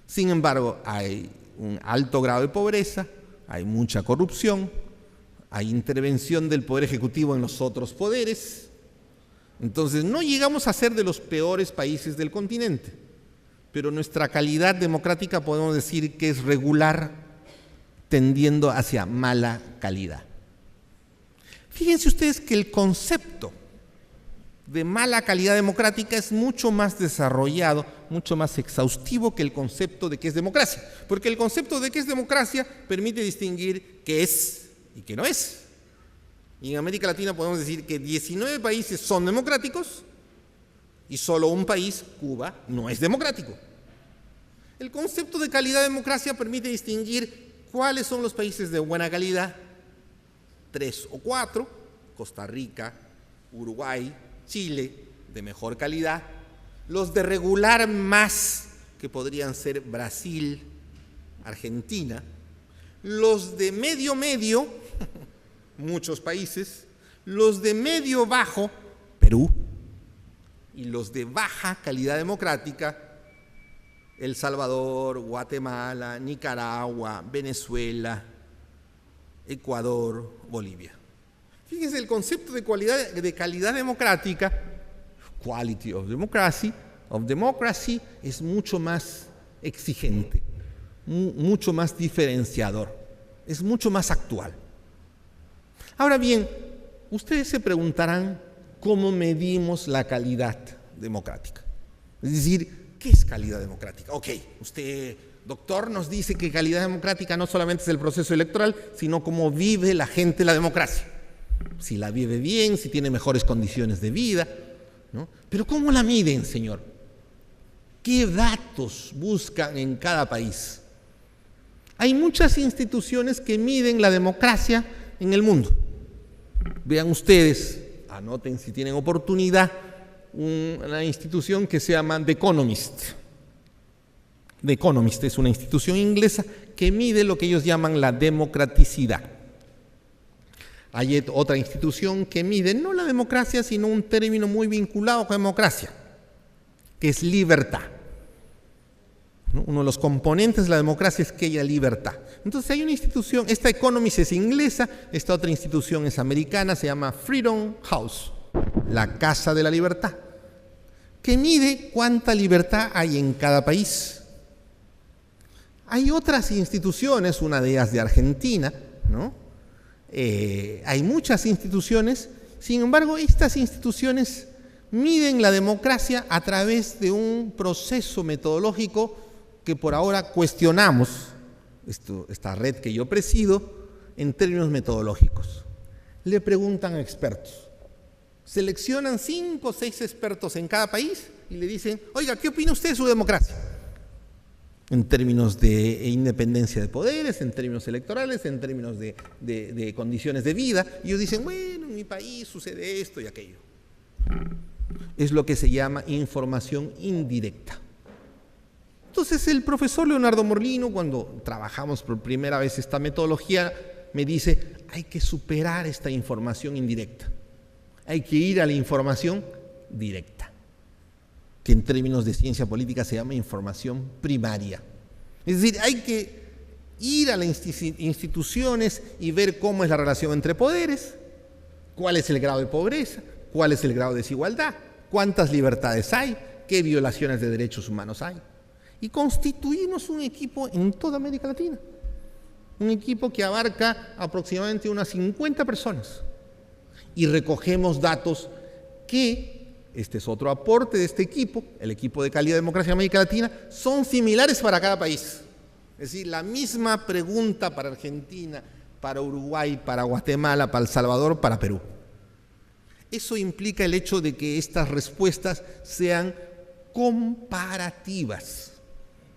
sin embargo hay un alto grado de pobreza, hay mucha corrupción, hay intervención del Poder Ejecutivo en los otros poderes. Entonces no llegamos a ser de los peores países del continente, pero nuestra calidad democrática podemos decir que es regular, tendiendo hacia mala calidad. Fíjense ustedes que el concepto de mala calidad democrática es mucho más desarrollado, mucho más exhaustivo que el concepto de qué es democracia, porque el concepto de qué es democracia permite distinguir qué es y qué no es. Y en América Latina podemos decir que 19 países son democráticos y solo un país, Cuba, no es democrático. El concepto de calidad de democracia permite distinguir cuáles son los países de buena calidad, 3 o 4, Costa Rica, Uruguay, Chile, de mejor calidad, los de regular más, que podrían ser Brasil, Argentina, los de medio, muchos países, los de medio bajo, Perú, y los de baja calidad democrática, El Salvador, Guatemala, Nicaragua, Venezuela, Ecuador, Bolivia. Fíjense, el concepto de calidad democrática, quality of democracy, es mucho más exigente, mucho más diferenciador, es mucho más actual. Ahora bien, ustedes se preguntarán cómo medimos la calidad democrática. Es decir, ¿qué es calidad democrática? Ok, usted, doctor, nos dice que calidad democrática no solamente es el proceso electoral, sino cómo vive la gente la democracia. Si la vive bien, si tiene mejores condiciones de vida, ¿no? Pero ¿cómo la miden, señor? ¿Qué datos buscan en cada país? Hay muchas instituciones que miden la democracia en el mundo. Vean ustedes, anoten si tienen oportunidad, una institución que se llama The Economist. The Economist es una institución inglesa que mide lo que ellos llaman la democraticidad. Hay otra institución que mide no la democracia, sino un término muy vinculado con democracia, que es libertad. Uno de los componentes de la democracia es que haya libertad. Entonces hay una institución, esta Economist es inglesa, esta otra institución es americana, se llama Freedom House, la Casa de la Libertad, que mide cuánta libertad hay en cada país. Hay otras instituciones, una de ellas de Argentina, ¿no? Hay muchas instituciones, sin embargo, estas instituciones miden la democracia a través de un proceso metodológico que por ahora cuestionamos, esta red que yo presido, en términos metodológicos. Le preguntan a expertos, seleccionan 5 o 6 expertos en cada país y le dicen, oiga, ¿qué opina usted de su democracia? En términos de independencia de poderes, en términos electorales, en términos de condiciones de vida. Y ellos dicen, bueno, en mi país sucede esto y aquello. Es lo que se llama información indirecta. Entonces el profesor Leonardo Morlino, cuando trabajamos por primera vez esta metodología, me dice, hay que superar esta información indirecta. Hay que ir a la información directa, que en términos de ciencia política se llama información primaria. Es decir, hay que ir a las instituciones y ver cómo es la relación entre poderes, cuál es el grado de pobreza, cuál es el grado de desigualdad, cuántas libertades hay, qué violaciones de derechos humanos hay. Y constituimos un equipo en toda América Latina. Un equipo que abarca aproximadamente unas 50 personas. Y recogemos datos que, este es otro aporte de este equipo, el equipo de calidad de democracia en América Latina, son similares para cada país. Es decir, la misma pregunta para Argentina, para Uruguay, para Guatemala, para El Salvador, para Perú. Eso implica el hecho de que estas respuestas sean comparativas.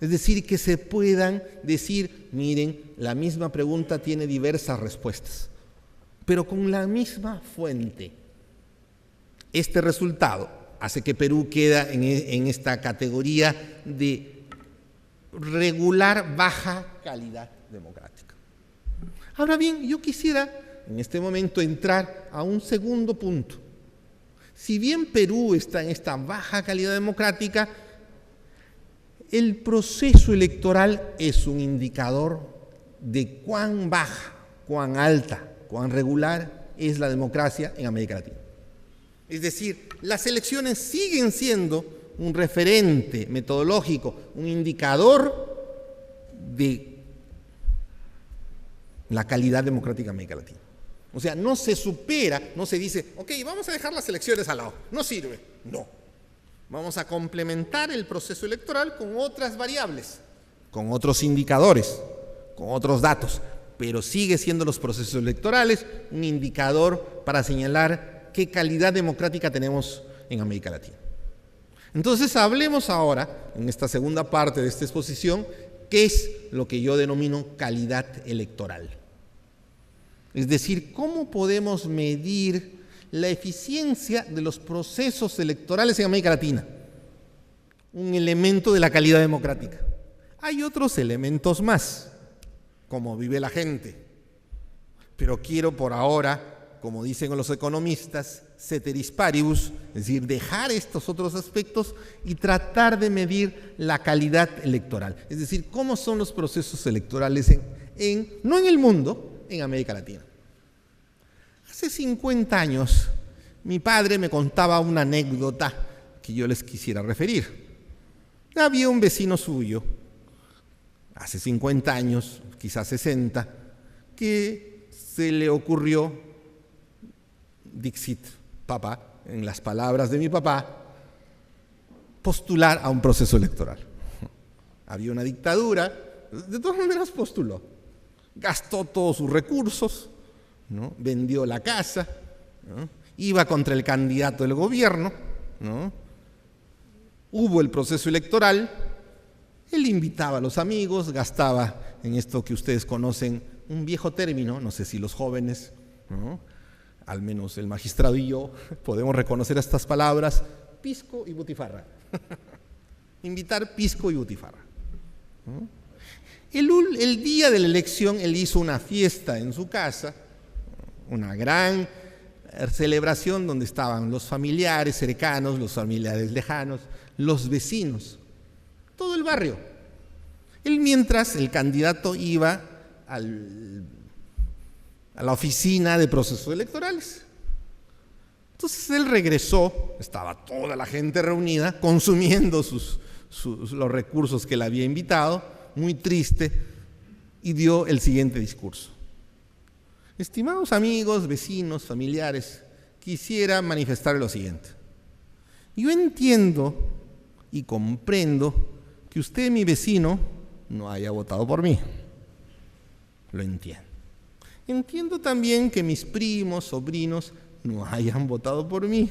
Es decir, que se puedan decir, miren, la misma pregunta tiene diversas respuestas, pero con la misma fuente. Este resultado hace que Perú queda en esta categoría de regular baja calidad democrática. Ahora bien, yo quisiera en este momento entrar a un segundo punto. Si bien Perú está en esta baja calidad democrática, el proceso electoral es un indicador de cuán baja, cuán alta, cuán regular es la democracia en América Latina. Es decir, las elecciones siguen siendo un referente metodológico, un indicador de la calidad democrática en América Latina. O sea, no se supera, no se dice, ok, vamos a dejar las elecciones al lado, no sirve. No. Vamos a complementar el proceso electoral con otras variables, con otros indicadores, con otros datos, pero sigue siendo los procesos electorales un indicador para señalar qué calidad democrática tenemos en América Latina. Entonces, hablemos ahora, en esta segunda parte de esta exposición, qué es lo que yo denomino calidad electoral. Es decir, ¿cómo podemos medir la eficiencia de los procesos electorales en América Latina? Un elemento de la calidad democrática. Hay otros elementos más, como vive la gente. Pero quiero por ahora, como dicen los economistas, ceteris paribus, es decir, dejar estos otros aspectos y tratar de medir la calidad electoral. Es decir, cómo son los procesos electorales no en el mundo, en América Latina. Hace 50 años, mi padre me contaba una anécdota que yo les quisiera referir. Había un vecino suyo, hace 50 años, quizás 60, que se le ocurrió, dixit, papá, en las palabras de mi papá, postular a un proceso electoral. Había una dictadura, de todas maneras postuló. Gastó todos sus recursos, ¿no? Vendió la casa, ¿no? Iba contra el candidato del gobierno, ¿no? Hubo el proceso electoral, él invitaba a los amigos, gastaba en esto que ustedes conocen un viejo término, no sé si los jóvenes, ¿no? Al menos el magistrado y yo podemos reconocer estas palabras, pisco y butifarra. Invitar pisco y butifarra, ¿no? El día de la elección él hizo una fiesta en su casa, una gran celebración donde estaban los familiares cercanos, los familiares lejanos, los vecinos, todo el barrio. Él, mientras el candidato iba a la oficina de procesos electorales. Entonces él regresó, estaba toda la gente reunida, consumiendo los recursos que le había invitado, muy triste, y dio el siguiente discurso. Estimados amigos, vecinos, familiares, quisiera manifestar lo siguiente. Yo entiendo y comprendo que usted, mi vecino, no haya votado por mí. Lo entiendo. Entiendo también que mis primos, sobrinos, no hayan votado por mí.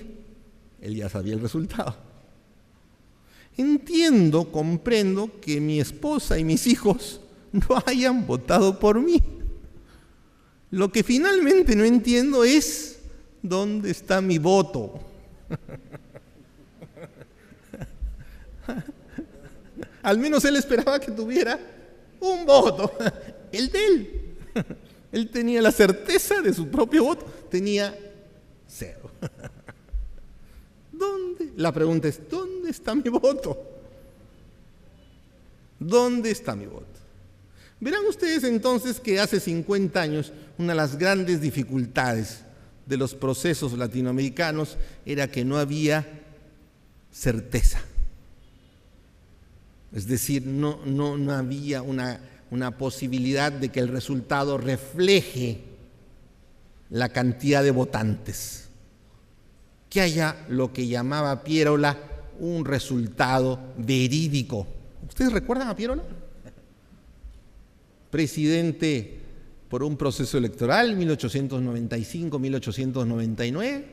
Él ya sabía el resultado. Entiendo, comprendo que mi esposa y mis hijos no hayan votado por mí. Lo que finalmente no entiendo es dónde está mi voto. Al menos él esperaba que tuviera un voto, el de él. Él tenía la certeza de su propio voto, tenía 0. ¿Dónde? La pregunta es, ¿dónde está mi voto? ¿Dónde está mi voto? Verán ustedes entonces que hace 50 años una de las grandes dificultades de los procesos latinoamericanos era que no había certeza. Es decir, no había una una posibilidad de que el resultado refleje la cantidad de votantes, que haya lo que llamaba Pierola un resultado verídico. ¿Ustedes recuerdan a Pierola? Presidente por un proceso electoral, 1895-1899.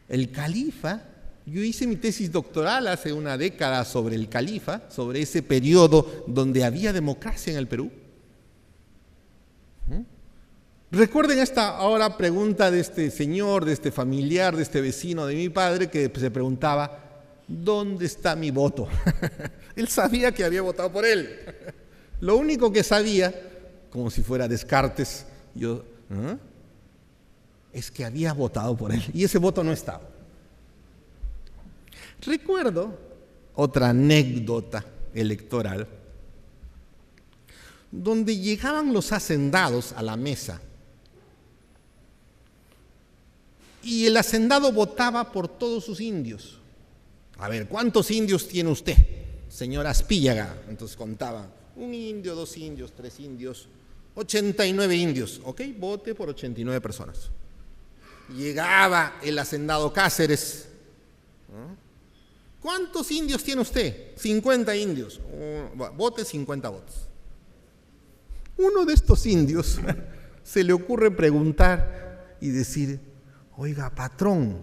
El califa, yo hice mi tesis doctoral hace una década sobre el califa, sobre ese periodo donde había democracia en el Perú. Recuerden esta ahora pregunta de este señor, de este familiar, de este vecino de mi padre, que se preguntaba, ¿dónde está mi voto? Él sabía que había votado por él. Lo único que sabía, como si fuera Descartes, es que había votado por él y ese voto no estaba. Recuerdo otra anécdota electoral donde llegaban los hacendados a la mesa y el hacendado votaba por todos sus indios. A ver, ¿cuántos indios tiene usted, señor Aspíllaga? Entonces contaba, 1 indio, 2 indios, 3 indios, 89 indios. Ok, vote por 89 personas. Llegaba el hacendado Cáceres. ¿Cuántos indios tiene usted? 50 indios. Vote 50 votos. Uno de estos indios se le ocurre preguntar y decir, oiga, patrón,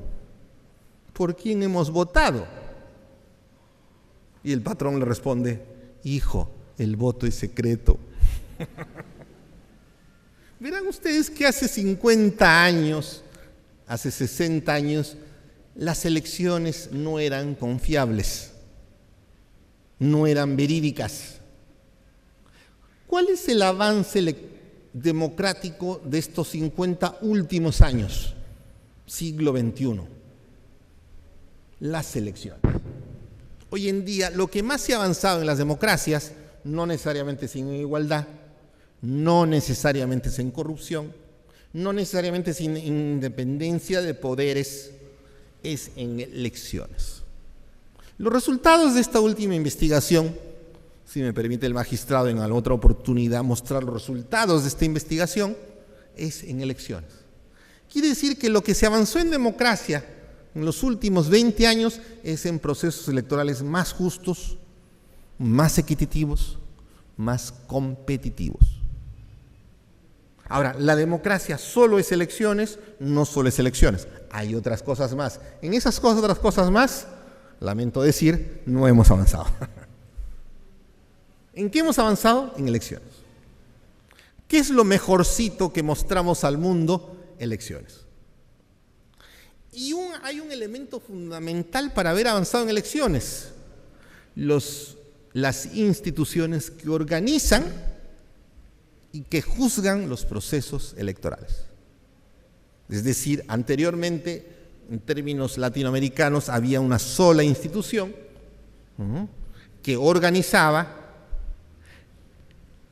¿por quién hemos votado? Y el patrón le responde, hijo, el voto es secreto. Verán ustedes que hace 50 años, hace 60 años, las elecciones no eran confiables, no eran verídicas. ¿Cuál es el avance democrático de estos 50 últimos años? Siglo XXI. Las elecciones. Hoy en día, lo que más se ha avanzado en las democracias, no necesariamente sin igualdad, no necesariamente sin corrupción, no necesariamente sin independencia de poderes, es en elecciones. Los resultados de esta última investigación, si me permite el magistrado en otra oportunidad mostrar los resultados de esta investigación, es en elecciones. Quiere decir que lo que se avanzó en democracia en los últimos 20 años es en procesos electorales más justos, más equitativos, más competitivos. Ahora, la democracia solo es elecciones, no solo es elecciones. Hay otras cosas más. En esas otras cosas más, lamento decir, no hemos avanzado. ¿En qué hemos avanzado? En elecciones. ¿Qué es lo mejorcito que mostramos al mundo? Elecciones. Y hay un elemento fundamental para haber avanzado en elecciones. Las instituciones que organizan y que juzgan los procesos electorales. Es decir, anteriormente, en términos latinoamericanos, había una sola institución que organizaba,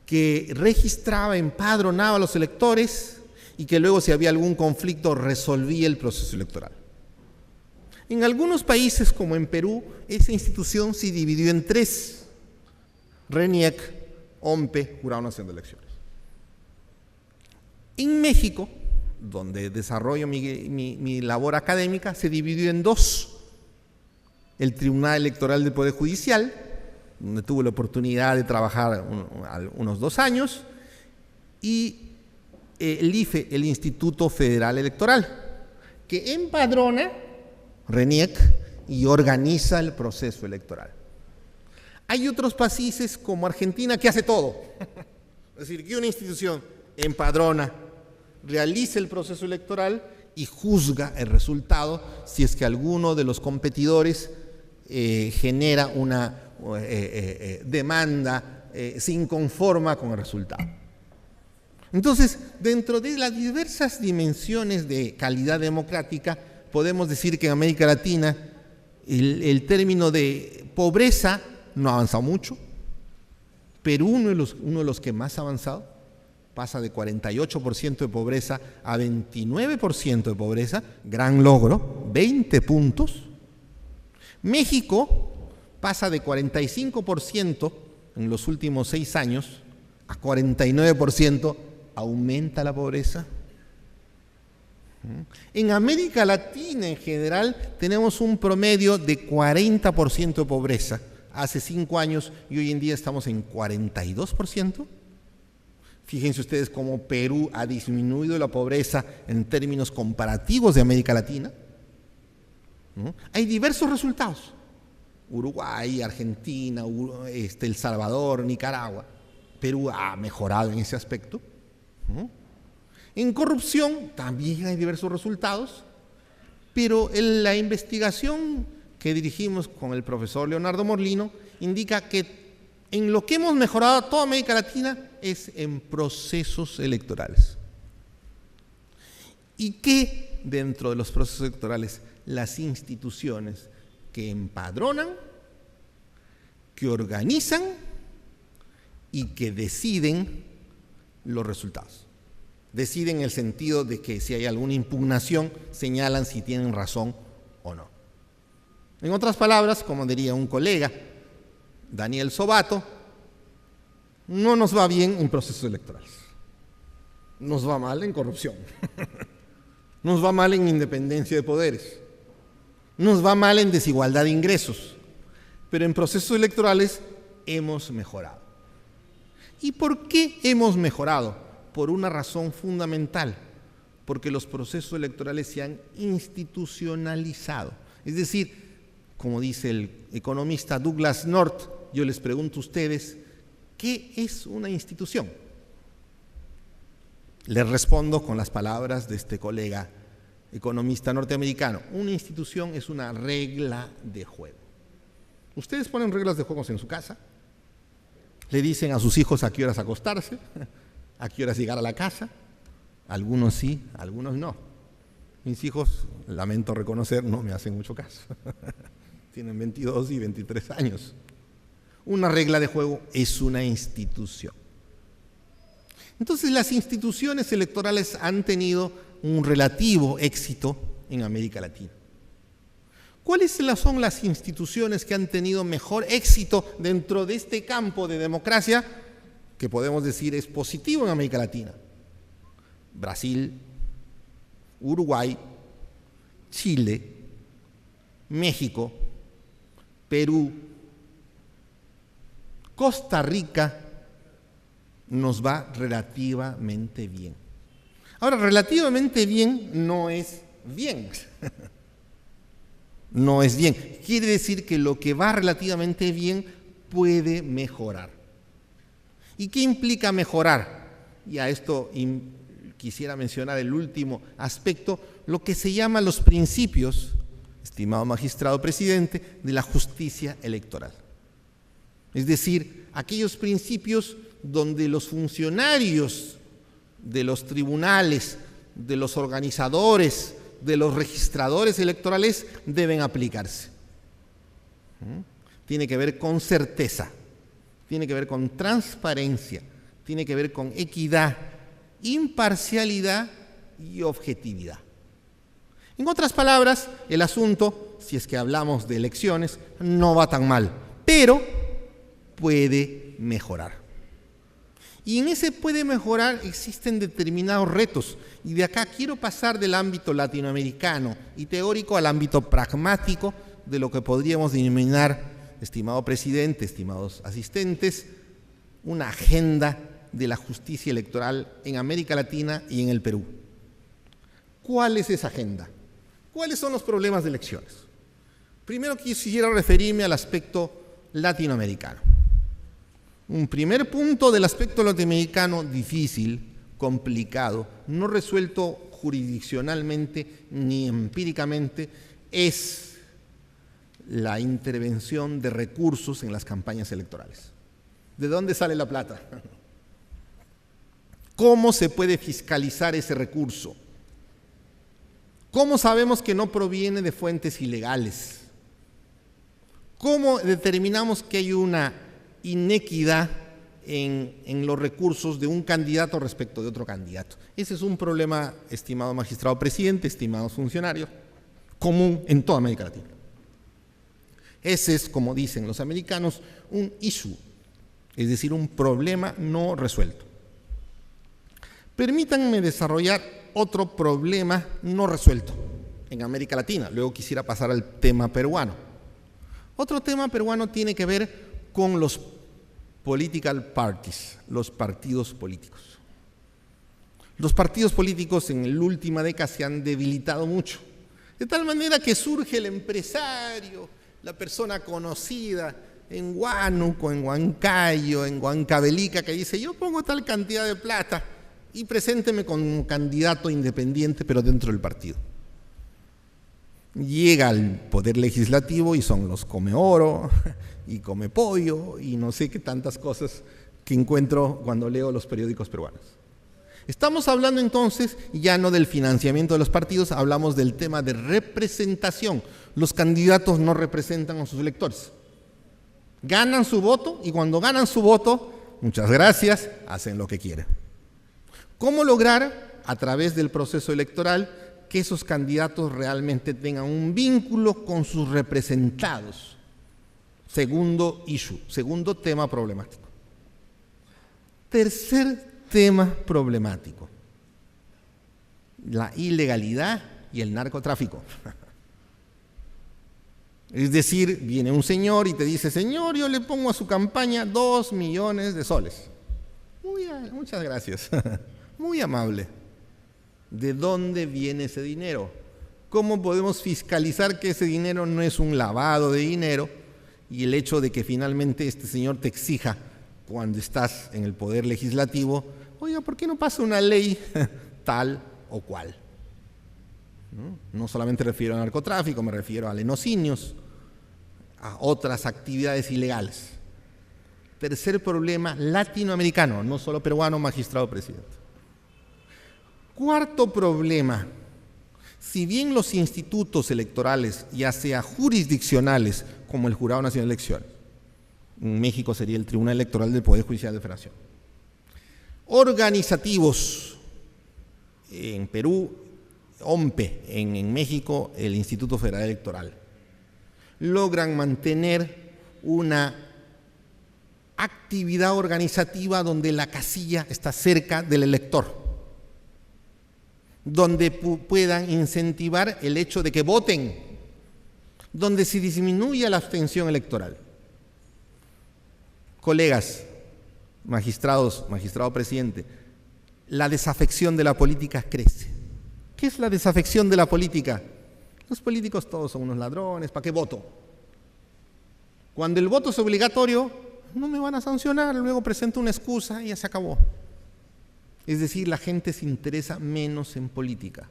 que registraba, empadronaba a los electores y que luego, si había algún conflicto, resolvía el proceso electoral. En algunos países, como en Perú, esa institución se dividió en 3: RENIEC, OMPE, Jurado Nacional de Elecciones. En México, donde desarrollo mi labor académica, se dividió en 2: el Tribunal Electoral del Poder Judicial, donde tuve la oportunidad de trabajar unos 2 años, y el IFE, el Instituto Federal Electoral, que empadrona, RENIEC, y organiza el proceso electoral. Hay otros países como Argentina que hace todo. Es decir, que una institución empadrona, realiza el proceso electoral y juzga el resultado si es que alguno de los competidores genera una demanda, se inconforma con el resultado. Entonces, dentro de las diversas dimensiones de calidad democrática, podemos decir que en América Latina el término de pobreza no ha avanzado mucho. Perú, uno de los que más ha avanzado, pasa de 48% de pobreza a 29% de pobreza, gran logro, 20 puntos. México pasa de 45% en los últimos 6 años a 49%, ¿aumenta la pobreza? En América Latina en general tenemos un promedio de 40% de pobreza hace 5 años y hoy en día estamos en 42%. Fíjense ustedes cómo Perú ha disminuido la pobreza en términos comparativos de América Latina. Hay diversos resultados. Uruguay, Argentina, El Salvador, Nicaragua. Perú ha mejorado en ese aspecto. En corrupción también hay diversos resultados, pero la investigación que dirigimos con el profesor Leonardo Morlino indica que en lo que hemos mejorado toda América Latina es en procesos electorales. Y que dentro de los procesos electorales las instituciones que empadronan, que organizan y que deciden los resultados. Deciden en el sentido de que si hay alguna impugnación, señalan si tienen razón o no. En otras palabras, como diría un colega, Daniel Sobato, no nos va bien en procesos electorales. Nos va mal en corrupción. Nos va mal en independencia de poderes. Nos va mal en desigualdad de ingresos. Pero en procesos electorales hemos mejorado. ¿Y por qué hemos mejorado? Por una razón fundamental, porque los procesos electorales se han institucionalizado. Es decir, como dice el economista Douglas North, yo les pregunto a ustedes, ¿qué es una institución? Les respondo con las palabras de este colega economista norteamericano. Una institución es una regla de juego. ¿Ustedes ponen reglas de juego en su casa? ¿Le dicen a sus hijos a qué horas acostarse? ¿A qué horas llegar a la casa? Algunos sí, algunos no. Mis hijos, lamento reconocer, no me hacen mucho caso. Tienen 22 y 23 años. Una regla de juego es una institución. Entonces, las instituciones electorales han tenido un relativo éxito en América Latina. ¿Cuáles son las instituciones que han tenido mejor éxito dentro de este campo de democracia que podemos decir es positivo en América Latina? Brasil, Uruguay, Chile, México, Perú, Costa Rica nos va relativamente bien. Ahora, relativamente bien no es bien. No es bien. Quiere decir que lo que va relativamente bien puede mejorar. ¿Y qué implica mejorar? Y a esto quisiera mencionar el último aspecto, lo que se llama los principios, estimado magistrado presidente, de la justicia electoral. Es decir, aquellos principios donde los funcionarios de los tribunales, de los organizadores, de los registradores electorales deben aplicarse. Tiene que ver con certeza, tiene que ver con transparencia, tiene que ver con equidad, imparcialidad y objetividad. En otras palabras, el asunto, si es que hablamos de elecciones, no va tan mal, pero puede mejorar. Y en ese puede mejorar existen determinados retos. Y de acá quiero pasar del ámbito latinoamericano y teórico al ámbito pragmático de lo que podríamos denominar, estimado presidente, estimados asistentes, una agenda de la justicia electoral en América Latina y en el Perú. ¿Cuál es esa agenda? ¿Cuáles son los problemas de elecciones? Primero quisiera referirme al aspecto latinoamericano. Un primer punto del aspecto latinoamericano difícil, complicado, no resuelto jurisdiccionalmente ni empíricamente, es la intervención de recursos en las campañas electorales. ¿De dónde sale la plata? ¿Cómo se puede fiscalizar ese recurso? ¿Cómo sabemos que no proviene de fuentes ilegales? ¿Cómo determinamos que hay una inequidad en los recursos de un candidato respecto de otro candidato? Ese es un problema, estimado magistrado presidente, estimados funcionarios, común en toda América Latina. Ese es, como dicen los americanos, un issue, es decir, un problema no resuelto. Permítanme desarrollar otro problema no resuelto en América Latina. Luego quisiera pasar al tema peruano. Otro tema peruano tiene que ver con los political parties, los partidos políticos. Los partidos políticos en la última década se han debilitado mucho, de tal manera que surge el empresario, la persona conocida en Huánuco, en Huancayo, en Huancavelica, que dice: yo pongo tal cantidad de plata y presénteme como candidato independiente, pero dentro del partido. Llega al poder legislativo y son los come oro y come pollo y no sé qué tantas cosas que encuentro cuando leo los periódicos peruanos. Estamos hablando entonces ya no del financiamiento de los partidos, hablamos del tema de representación. Los candidatos no representan a sus electores. Ganan su voto y cuando ganan su voto, muchas gracias, hacen lo que quieren. ¿Cómo lograr, a través del proceso electoral, que esos candidatos realmente tengan un vínculo con sus representados? Segundo issue, segundo tema problemático. Tercer tema problemático: la ilegalidad y el narcotráfico. Es decir, viene un señor y te dice: señor, yo le pongo a su campaña 2 millones de soles. Muchas gracias. Muy amable. ¿De dónde viene ese dinero? ¿Cómo podemos fiscalizar que ese dinero no es un lavado de dinero? Y el hecho de que finalmente este señor te exija, cuando estás en el poder legislativo: oiga, ¿por qué no pasa una ley tal o cual? No solamente me refiero al narcotráfico, me refiero a lenocinios, a otras actividades ilegales. Tercer problema latinoamericano, no solo peruano, magistrado presidente. Cuarto problema: si bien los institutos electorales, ya sea jurisdiccionales como el Jurado Nacional de Elecciones, en México sería el Tribunal Electoral del Poder Judicial de la Federación, organizativos, en Perú, OMPE, en México, el Instituto Federal Electoral, logran mantener una actividad organizativa donde la casilla está cerca del elector, donde puedan incentivar el hecho de que voten, donde se disminuya la abstención electoral. Colegas, magistrados, magistrado presidente, la desafección de la política crece. ¿Qué es la desafección de la política? Los políticos todos son unos ladrones, ¿para qué voto? Cuando el voto es obligatorio, no me van a sancionar, luego presento una excusa y ya se acabó. Es decir, la gente se interesa menos en política.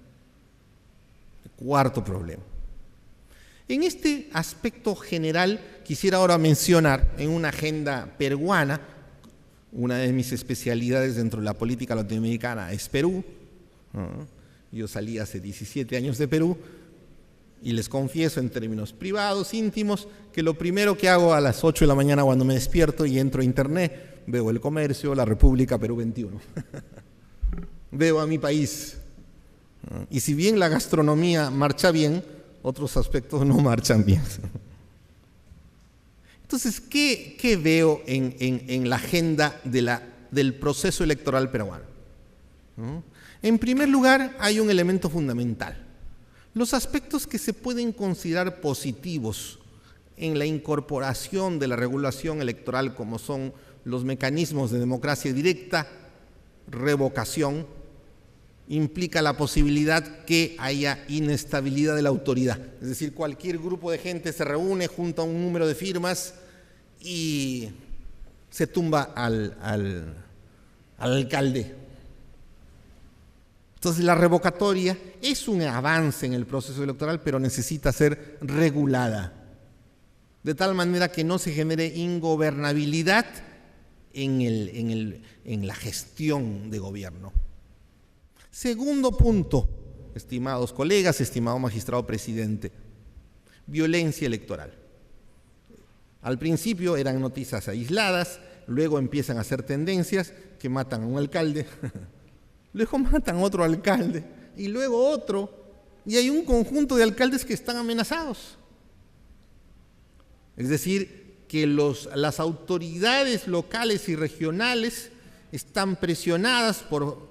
Cuarto problema. En este aspecto general, quisiera ahora mencionar en una agenda peruana, una de mis especialidades dentro de la política latinoamericana es Perú. Yo salí hace 17 años de Perú y les confieso en términos privados, íntimos, que lo primero que hago a las 8 de la mañana cuando me despierto y entro a internet, veo El Comercio, La República, Perú 21. Veo a mi país. Y si bien la gastronomía marcha bien, otros aspectos no marchan bien. Entonces, ¿qué veo en la agenda del proceso electoral peruano? En primer lugar, hay un elemento fundamental. Los aspectos que se pueden considerar positivos en la incorporación de la regulación electoral, como son los mecanismos de democracia directa, revocación, implica la posibilidad que haya inestabilidad de la autoridad. Es decir, cualquier grupo de gente se reúne, junta un número de firmas y se tumba al alcalde. Entonces, la revocatoria es un avance en el proceso electoral, pero necesita ser regulada, de tal manera que no se genere ingobernabilidad en la gestión de gobierno. Segundo punto, estimados colegas, estimado magistrado presidente: violencia electoral. Al principio eran noticias aisladas, luego empiezan a ser tendencias que matan a un alcalde, luego matan a otro alcalde y luego otro, y hay un conjunto de alcaldes que están amenazados. Es decir, que las autoridades locales y regionales están presionadas por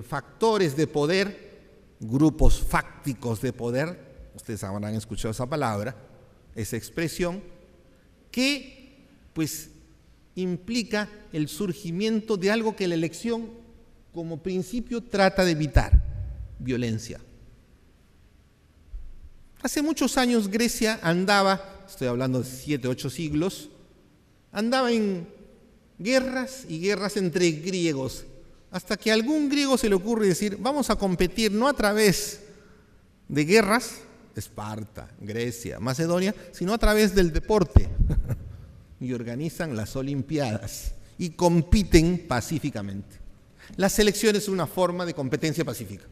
factores de poder, grupos fácticos de poder, ustedes habrán escuchado esa palabra, esa expresión, que pues implica el surgimiento de algo que la elección como principio trata de evitar: violencia. Hace muchos años Grecia andaba, estoy hablando de 7, 8 siglos, andaba en guerras y guerras entre griegos, hasta que a algún griego se le ocurre decir: vamos a competir no a través de guerras, Esparta, Grecia, Macedonia, sino a través del deporte. Y organizan las Olimpiadas y compiten pacíficamente. La selección es una forma de competencia pacífica.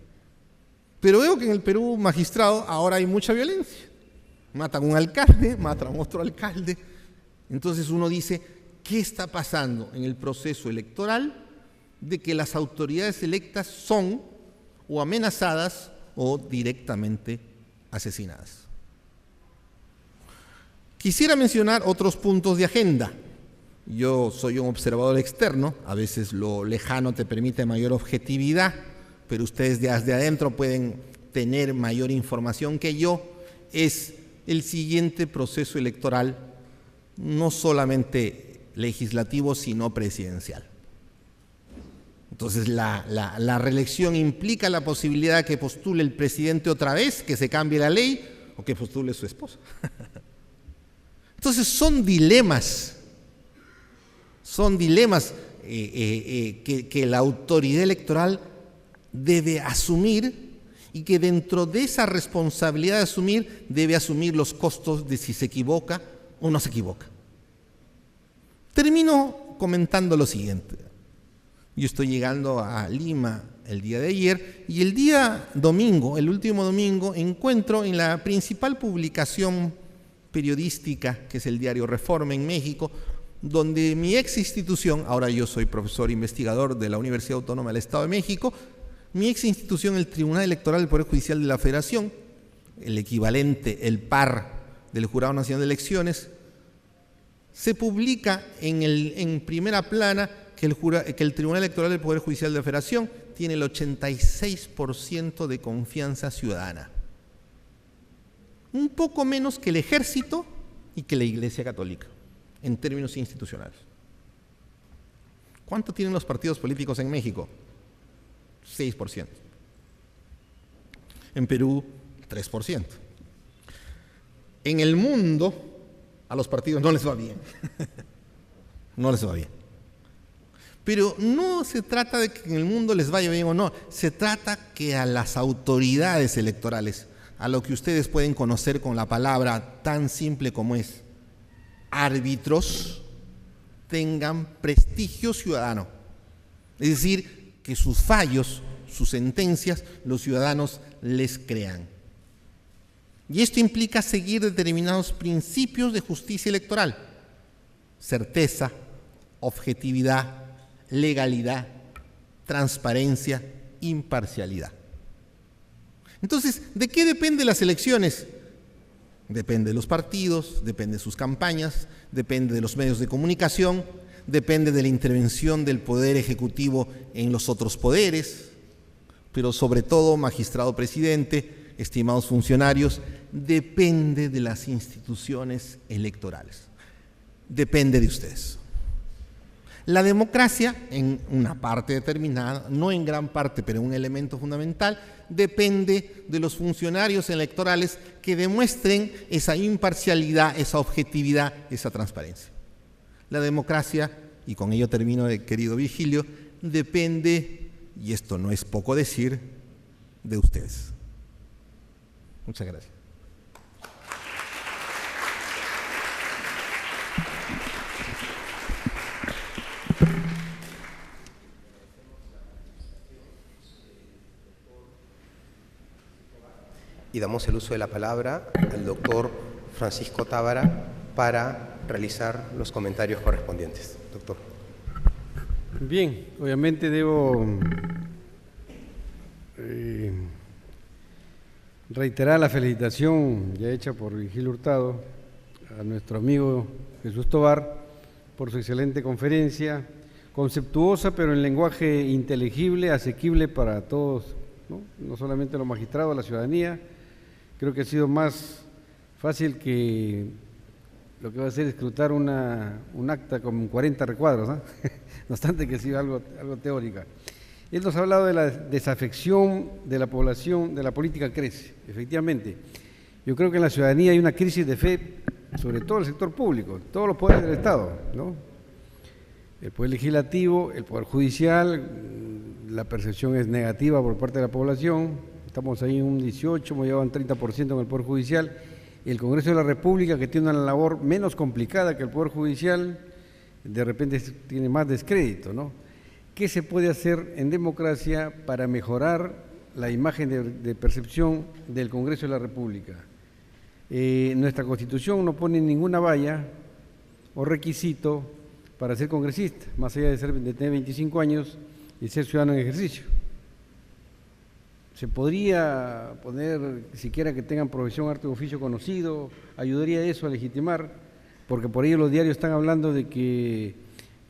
Pero veo que en el Perú, magistrado, ahora hay mucha violencia. Matan a un alcalde, matan a otro alcalde. Entonces uno dice: ¿qué está pasando en el proceso electoral de que las autoridades electas son o amenazadas o directamente asesinadas? Quisiera mencionar otros puntos de agenda. Yo soy un observador externo, a veces lo lejano te permite mayor objetividad, pero ustedes desde adentro pueden tener mayor información que yo. Es el siguiente proceso electoral, no solamente legislativo, sino presidencial. Entonces, la reelección implica la posibilidad de que postule el presidente otra vez, que se cambie la ley, o que postule su esposa. Entonces, son dilemas que la autoridad electoral debe asumir, y que dentro de esa responsabilidad de asumir, debe asumir los costos de si se equivoca o no se equivoca. Termino comentando lo siguiente. Yo estoy llegando a Lima el día de ayer, y el día domingo, el último domingo, encuentro en la principal publicación periodística, que es el diario Reforma en México, donde mi ex institución, ahora yo soy profesor investigador de la Universidad Autónoma del Estado de México, mi ex institución, el Tribunal Electoral del Poder Judicial de la Federación, el equivalente, el par del Jurado Nacional de Elecciones, se publica en primera plana que el Tribunal Electoral del Poder Judicial de la Federación tiene el 86% de confianza ciudadana. Un poco menos que el Ejército y que la Iglesia Católica, en términos institucionales. ¿Cuánto tienen los partidos políticos en México? 6%. En Perú, 3%. En el mundo, a los partidos no les va bien. No les va bien. Pero no se trata de que en el mundo les vaya bien o no, se trata que a las autoridades electorales, a lo que ustedes pueden conocer con la palabra tan simple como es árbitros, tengan prestigio ciudadano. Es decir, que sus fallos, sus sentencias, los ciudadanos les crean. Y esto implica seguir determinados principios de justicia electoral: certeza, objetividad, legalidad, transparencia, imparcialidad. Entonces, ¿de qué dependen las elecciones? Depende de los partidos, depende de sus campañas, depende de los medios de comunicación, depende de la intervención del Poder Ejecutivo en los otros poderes, pero sobre todo, magistrado presidente, estimados funcionarios, depende de las instituciones electorales. Depende de ustedes. La democracia, en una parte determinada, no en gran parte, pero un elemento fundamental, depende de los funcionarios electorales que demuestren esa imparcialidad, esa objetividad, esa transparencia. La democracia, y con ello termino, querido Vigilio, depende, y esto no es poco decir, de ustedes. Muchas gracias. Y damos el uso de la palabra al doctor Francisco Tábara para realizar los comentarios correspondientes. Doctor. Bien, obviamente debo reiterar la felicitación ya hecha por Vigilio Hurtado a nuestro amigo Jesús Tovar por su excelente conferencia, conceptuosa pero en lenguaje inteligible, asequible para todos, no solamente los magistrados, la ciudadanía. Creo que ha sido más fácil que lo que va a ser escrutar un acta con 40 recuadros, ¿no? No obstante que ha sido algo teórica. Él nos ha hablado de la desafección de la población, de la política crece. Efectivamente, yo creo que en la ciudadanía hay una crisis de fe, sobre todo el sector público, todos los poderes del Estado, ¿no? El poder legislativo, el poder judicial, la percepción es negativa por parte de la población, estamos ahí en un 18, hemos llegado a un 30% en el poder judicial. El Congreso de la República, que tiene una labor menos complicada que el poder judicial, de repente tiene más descrédito, ¿no? ¿Qué se puede hacer en democracia para mejorar la imagen de percepción del Congreso de la República? Nuestra Constitución no pone ninguna valla o requisito para ser congresista, más allá de tener 25 años y ser ciudadano en ejercicio. Se podría poner siquiera que tengan profesión, arte o oficio conocido, ayudaría eso a legitimar, porque por ello los diarios están hablando de que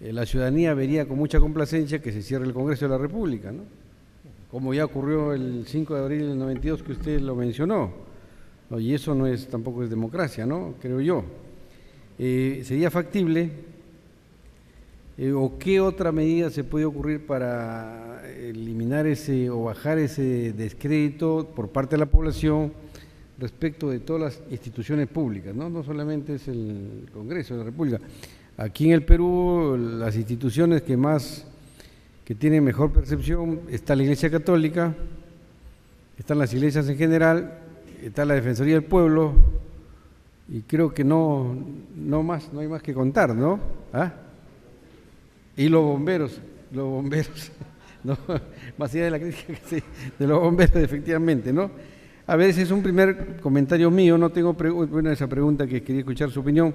la ciudadanía vería con mucha complacencia que se cierre el Congreso de la República, ¿no? Como ya ocurrió el 5 de abril del 92 que usted lo mencionó, ¿no? Y eso tampoco es democracia, ¿no? Creo yo. ¿Sería factible o qué otra medida se puede ocurrir para eliminar o bajar ese descrédito por parte de la población respecto de todas las instituciones públicas, ¿no? No solamente es el Congreso de la República. Aquí en el Perú, las instituciones que tienen mejor percepción, está la Iglesia Católica, están las iglesias en general, está la Defensoría del Pueblo, y creo que no hay más que contar, ¿no? ¿Ah? Y los bomberos, ¿no? Más allá de la crítica de los bomberos, efectivamente, ¿no? A ver, ese es un primer comentario mío, no tengo esa pregunta que quería escuchar su opinión,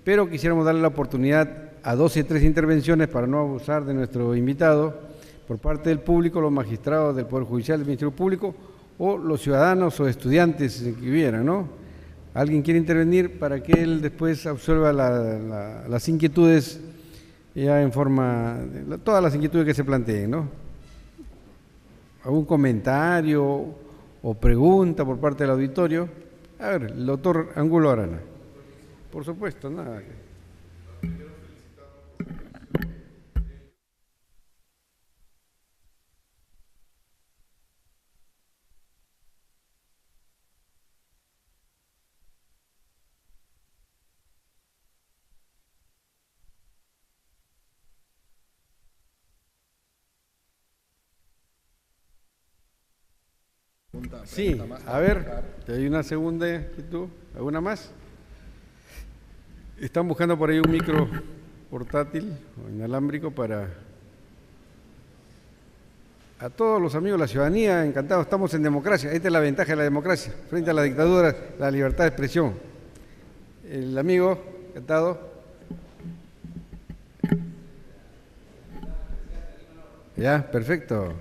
pero quisiéramos darle la oportunidad a 3 intervenciones para no abusar de nuestro invitado, por parte del público, los magistrados del Poder Judicial, del Ministerio Público, o los ciudadanos o estudiantes que vieran, ¿no? ¿Alguien quiere intervenir para que él después absuelva las inquietudes ya en forma, todas las inquietudes que se planteen, ¿no? ¿Algún comentario o pregunta por parte del auditorio? A ver, el doctor Angulo Arana. Por supuesto, nada. Sí, a ver, hay una segunda inquietud, ¿alguna más? Están buscando por ahí un micro portátil o inalámbrico para... A todos los amigos de la ciudadanía, encantados, estamos en democracia, esta es la ventaja de la democracia, frente a la dictadura, la libertad de expresión. El amigo, encantado. Ya, perfecto.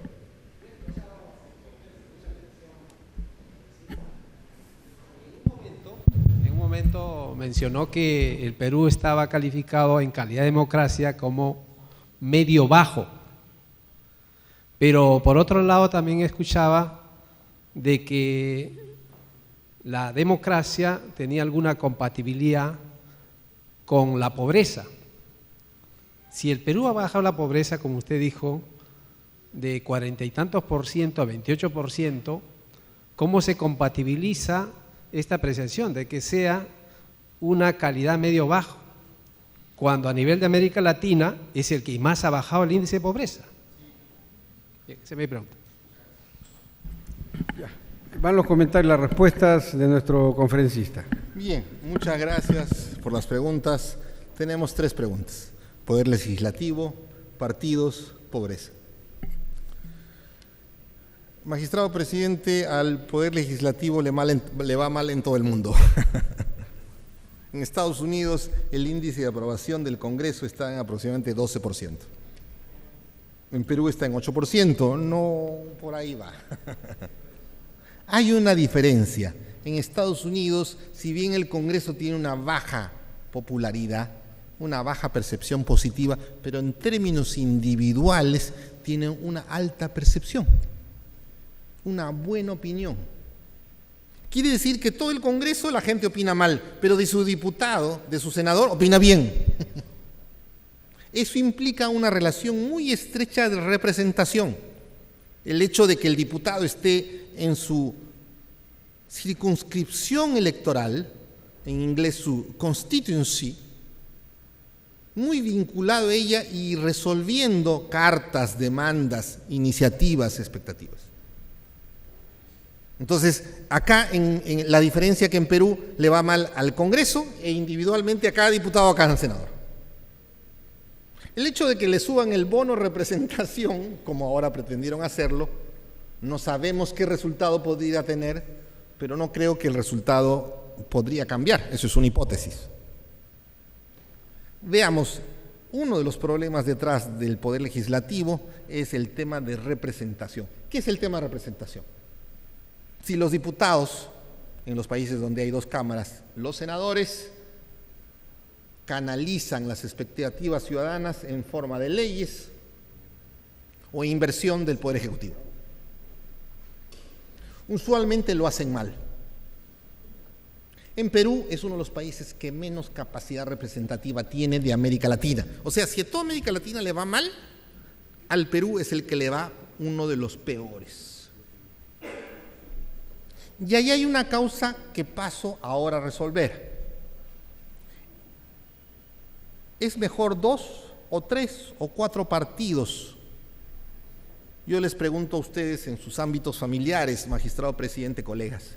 Mencionó que el Perú estaba calificado en calidad de democracia como medio bajo, pero por otro lado también escuchaba de que la democracia tenía alguna compatibilidad con la pobreza. Si el Perú ha bajado la pobreza, como usted dijo, de 40 y tantos % a 28%, ¿cómo se compatibiliza esta apreciación de que sea una calidad medio bajo, cuando a nivel de América Latina es el que más ha bajado el índice de pobreza? Bien, esa es mi pregunta. Ya. Van los comentarios, las respuestas de nuestro conferencista. Bien, muchas gracias por las preguntas. Tenemos 3 preguntas: poder legislativo, partidos, pobreza. Magistrado presidente, al poder legislativo le va mal en todo el mundo. En Estados Unidos el índice de aprobación del Congreso está en aproximadamente 12%. En Perú está en 8%, no por ahí va. Hay una diferencia en Estados Unidos, si bien el Congreso tiene una baja popularidad, una baja percepción positiva, pero en términos individuales tiene una alta percepción, una buena opinión. Quiere decir que todo el Congreso la gente opina mal, pero de su diputado, de su senador, opina bien. Eso implica una relación muy estrecha de representación. El hecho de que el diputado esté en su circunscripción electoral, en inglés su constituency, muy vinculado a ella y resolviendo cartas, demandas, iniciativas, expectativas. Entonces, acá en la diferencia que en Perú le va mal al Congreso e individualmente a cada diputado, a cada senador. El hecho de que le suban el bono representación, como ahora pretendieron hacerlo, no sabemos qué resultado podría tener, pero no creo que el resultado podría cambiar. Eso es una hipótesis. Veamos, uno de los problemas detrás del Poder Legislativo es el tema de representación. ¿Qué es el tema de representación? Si los diputados, en los países donde hay 2 cámaras, los senadores canalizan las expectativas ciudadanas en forma de leyes o inversión del Poder Ejecutivo. Usualmente lo hacen mal. En Perú es uno de los países que menos capacidad representativa tiene de América Latina. O sea, si a toda América Latina le va mal, al Perú es el que le va uno de los peores. Y ahí hay una causa que paso ahora a resolver. ¿Es mejor 2 o 3 o 4 partidos? Yo les pregunto a ustedes en sus ámbitos familiares, magistrado presidente, colegas,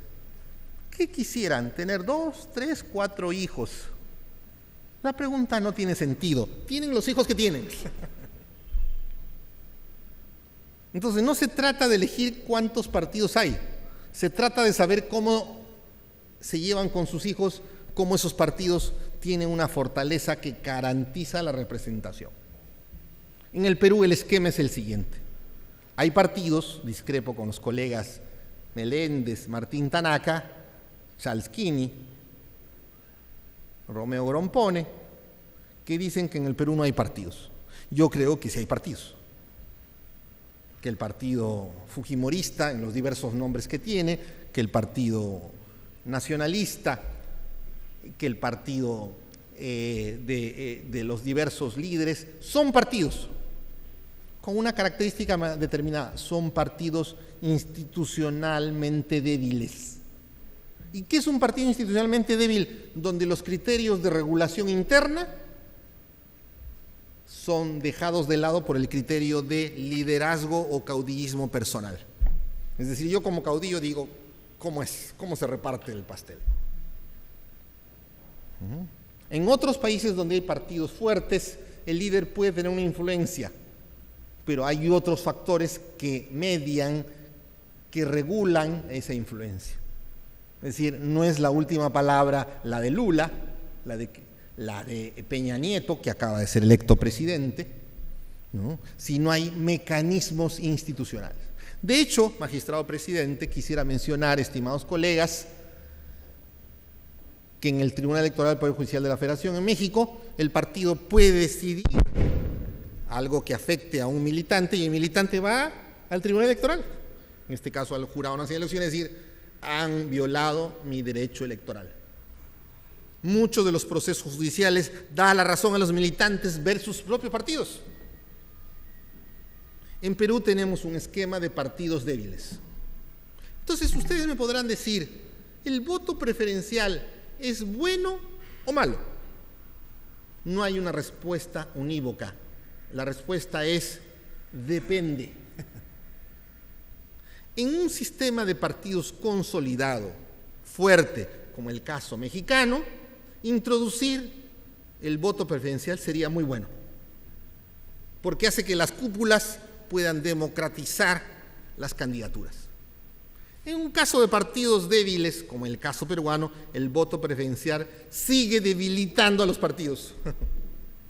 ¿qué quisieran? ¿Tener 2, 3, 4 hijos? La pregunta no tiene sentido. Tienen los hijos que tienen. Entonces no se trata de elegir cuántos partidos hay. Se trata de saber cómo se llevan con sus hijos, cómo esos partidos tienen una fortaleza que garantiza la representación. En el Perú el esquema es el siguiente. Hay partidos, discrepo con los colegas Meléndez, Martín Tanaka, Chalskini, Romeo Grompone, que dicen que en el Perú no hay partidos. Yo creo que sí hay partidos. Que el partido fujimorista, en los diversos nombres que tiene, que el partido nacionalista, que el partido de los diversos líderes, son partidos con una característica determinada, son partidos institucionalmente débiles. ¿Y qué es un partido institucionalmente débil? Donde los criterios de regulación interna son dejados de lado por el criterio de liderazgo o caudillismo personal. Es decir, yo como caudillo digo, ¿cómo es? ¿Cómo se reparte el pastel? En otros países donde hay partidos fuertes, el líder puede tener una influencia, pero hay otros factores que median, que regulan esa influencia. Es decir, no es la última palabra la de Lula, la de Peña Nieto, que acaba de ser electo presidente, ¿no? Si no hay mecanismos institucionales. De hecho, magistrado presidente, quisiera mencionar, estimados colegas, que en el Tribunal Electoral del Poder Judicial de la Federación en México, el partido puede decidir algo que afecte a un militante y el militante va al Tribunal Electoral, en este caso al Jurado Nacional de Elecciones, es decir, han violado mi derecho electoral. Muchos de los procesos judiciales da la razón a los militantes versus sus propios partidos. En Perú tenemos un esquema de partidos débiles. Entonces ustedes me podrán decir, ¿el voto preferencial es bueno o malo? No hay una respuesta unívoca. La respuesta es depende. En un sistema de partidos consolidado, fuerte, como el caso mexicano, introducir el voto preferencial sería muy bueno, porque hace que las cúpulas puedan democratizar las candidaturas. En un caso de partidos débiles, como el caso peruano, el voto preferencial sigue debilitando a los partidos.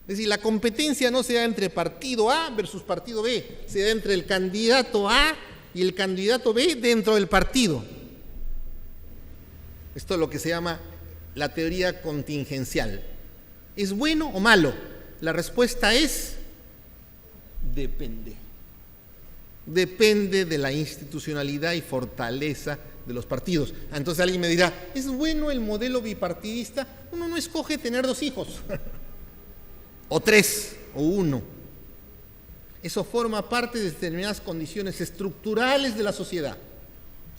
Es decir, la competencia no se da entre partido A versus partido B, se da entre el candidato A y el candidato B dentro del partido. Esto es lo que se llama la teoría contingencial. ¿Es bueno o malo? La respuesta es depende. Depende de la institucionalidad y fortaleza de los partidos. Entonces alguien me dirá, ¿es bueno el modelo bipartidista? Uno no escoge tener 2 hijos, o 3, o 1. Eso forma parte de determinadas condiciones estructurales de la sociedad.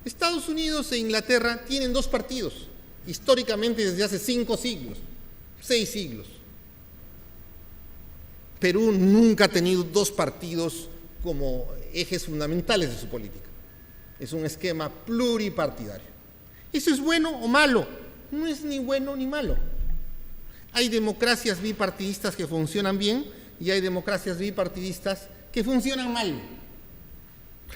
Estados Unidos e Inglaterra tienen 2 partidos, históricamente desde hace 5 siglos, 6 siglos. Perú nunca ha tenido 2 partidos como ejes fundamentales de su política. Es un esquema pluripartidario. ¿Eso es bueno o malo? No es ni bueno ni malo. Hay democracias bipartidistas que funcionan bien y hay democracias bipartidistas que funcionan mal.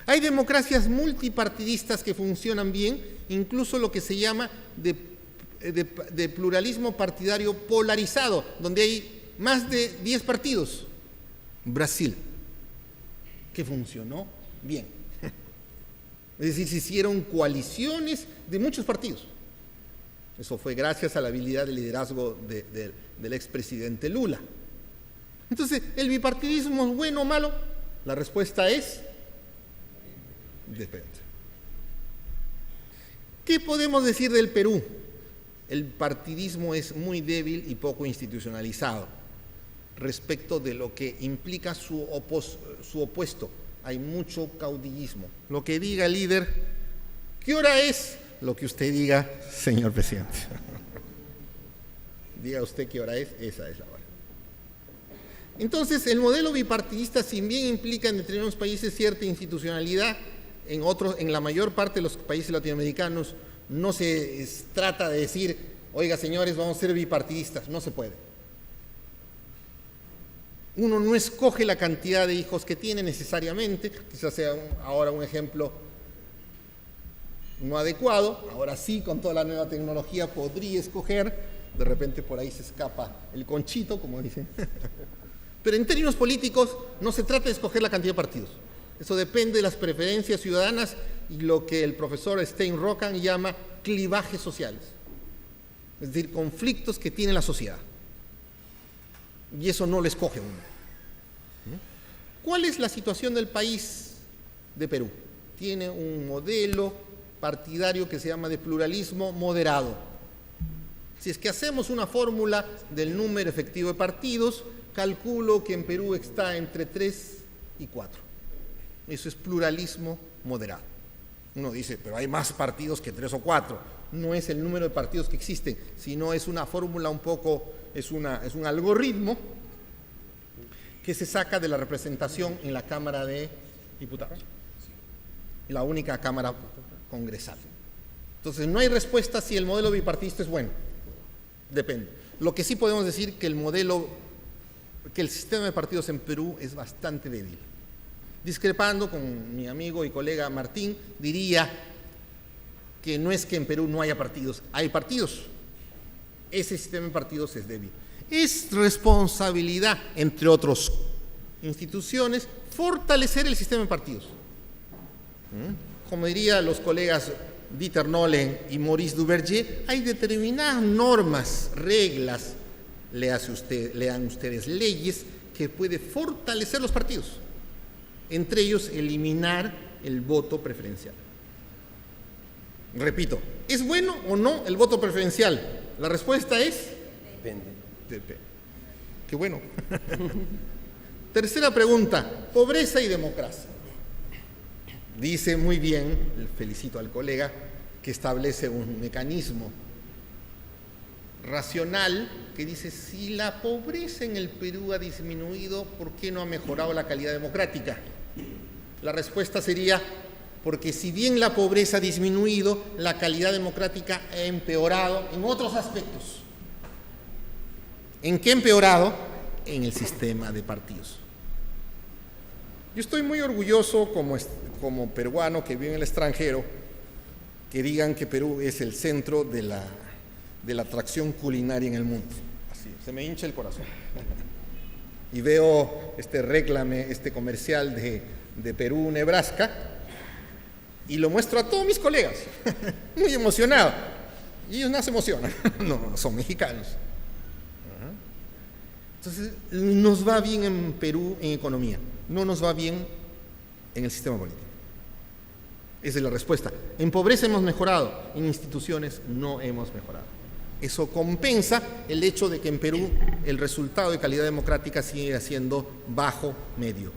Hay democracias multipartidistas que funcionan bien, incluso lo que se llama de pluralismo partidario polarizado, donde hay más de 10 partidos. Brasil, que funcionó bien. Es decir, se hicieron coaliciones de muchos partidos. Eso fue gracias a la habilidad de liderazgo del expresidente Lula. Entonces, ¿el bipartidismo es bueno o malo? La respuesta es depende. ¿Qué podemos decir del Perú? El partidismo es muy débil y poco institucionalizado respecto de lo que implica su opuesto. Hay mucho caudillismo. Lo que diga el líder, ¿qué hora es? Lo que usted diga, señor presidente. Diga usted qué hora es, esa es la hora. Entonces, el modelo bipartidista, si bien implica en determinados países cierta institucionalidad, en otros, en la mayor parte de los países latinoamericanos, no se trata de decir, oiga señores, vamos a ser bipartidistas, no se puede. Uno no escoge la cantidad de hijos que tiene necesariamente, quizás sea ahora un ejemplo no adecuado, ahora sí, con toda la nueva tecnología podría escoger, de repente por ahí se escapa el conchito, como dicen. Pero en términos políticos no se trata de escoger la cantidad de partidos. Eso depende de las preferencias ciudadanas y lo que el profesor Steinrocken llama clivajes sociales. Es decir, conflictos que tiene la sociedad. Y eso no lo escoge uno. ¿Cuál es la situación del país de Perú? Tiene un modelo partidario que se llama de pluralismo moderado. Si es que hacemos una fórmula del número efectivo de partidos, calculo que en Perú está entre 3 y 4. Eso es pluralismo moderado. Uno dice, pero hay más partidos que 3 o 4. No es el número de partidos que existen, sino es una fórmula un poco, es un algoritmo que se saca de la representación en la Cámara de Diputados. La única Cámara congresal. Entonces, no hay respuesta si el modelo bipartidista es bueno. Depende. Lo que sí podemos decir que el sistema de partidos en Perú es bastante débil. Discrepando con mi amigo y colega Martín, diría que no es que en Perú no haya partidos, hay partidos. Ese sistema de partidos es débil. Es responsabilidad, entre otras instituciones, fortalecer el sistema de partidos. Como dirían los colegas Dieter Nolen y Maurice Duverger, hay determinadas normas, reglas, lean ustedes leyes, que puede fortalecer los partidos. Entre ellos, eliminar el voto preferencial. Repito, ¿es bueno o no el voto preferencial? La respuesta es... Depende. Qué bueno. Tercera pregunta, pobreza y democracia. Dice muy bien, felicito al colega, que establece un mecanismo racional que dice, si la pobreza en el Perú ha disminuido, ¿por qué no ha mejorado la calidad democrática? La respuesta sería, porque si bien la pobreza ha disminuido, la calidad democrática ha empeorado en otros aspectos. ¿En qué ha empeorado? En el sistema de partidos. Yo estoy muy orgulloso como peruano que vive en el extranjero, que digan que Perú es el centro de la atracción culinaria en el mundo. Así, se me hincha el corazón. Y veo este comercial de Perú, Nebraska, y lo muestro a todos mis colegas, muy emocionado. Y ellos no se emocionan, no, son mexicanos. Entonces, nos va bien en Perú en economía, no nos va bien en el sistema político. Esa es la respuesta. En pobreza hemos mejorado, en instituciones no hemos mejorado. Eso compensa el hecho de que en Perú el resultado de calidad democrática sigue siendo bajo-medio.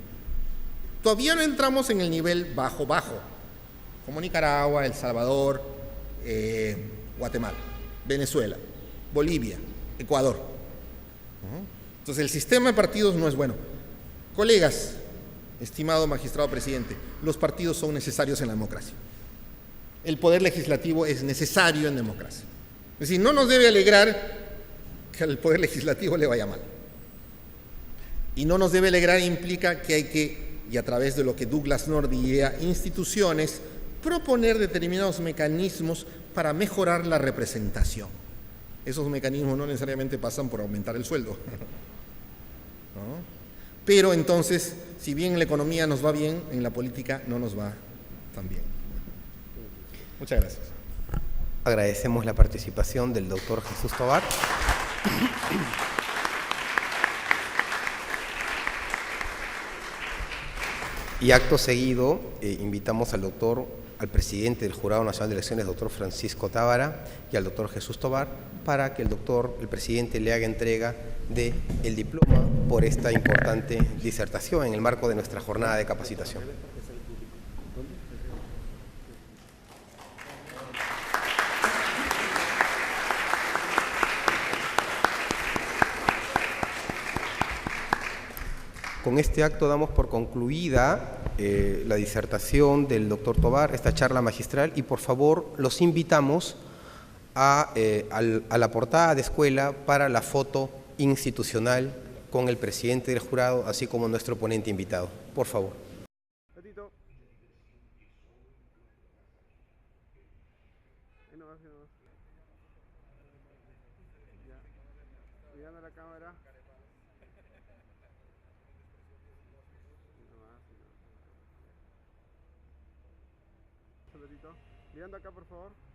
Todavía no entramos en el nivel bajo-bajo, como Nicaragua, El Salvador, Guatemala, Venezuela, Bolivia, Ecuador. Entonces el sistema de partidos no es bueno. Colegas, estimado magistrado presidente, los partidos son necesarios en la democracia. El poder legislativo es necesario en democracia. Es decir, no nos debe alegrar que al poder legislativo le vaya mal. Y no nos debe alegrar implica que hay que, y a través de lo que Douglas North diría, instituciones, proponer determinados mecanismos para mejorar la representación. Esos mecanismos no necesariamente pasan por aumentar el sueldo. ¿No? Pero entonces, si bien en la economía nos va bien, en la política no nos va tan bien. Muchas gracias. Agradecemos la participación del doctor Jesús Tobar. Y acto seguido, invitamos al presidente del Jurado Nacional de Elecciones, doctor Francisco Tábara, y al doctor Jesús Tobar, para que el presidente le haga entrega del diploma por esta importante disertación en el marco de nuestra jornada de capacitación. Con este acto damos por concluida la disertación del doctor Tobar, esta charla magistral, y por favor los invitamos a la portada de escuela para la foto institucional con el presidente del jurado, así como nuestro ponente invitado. Por favor. Mirando la cámara. Mirando acá, por favor.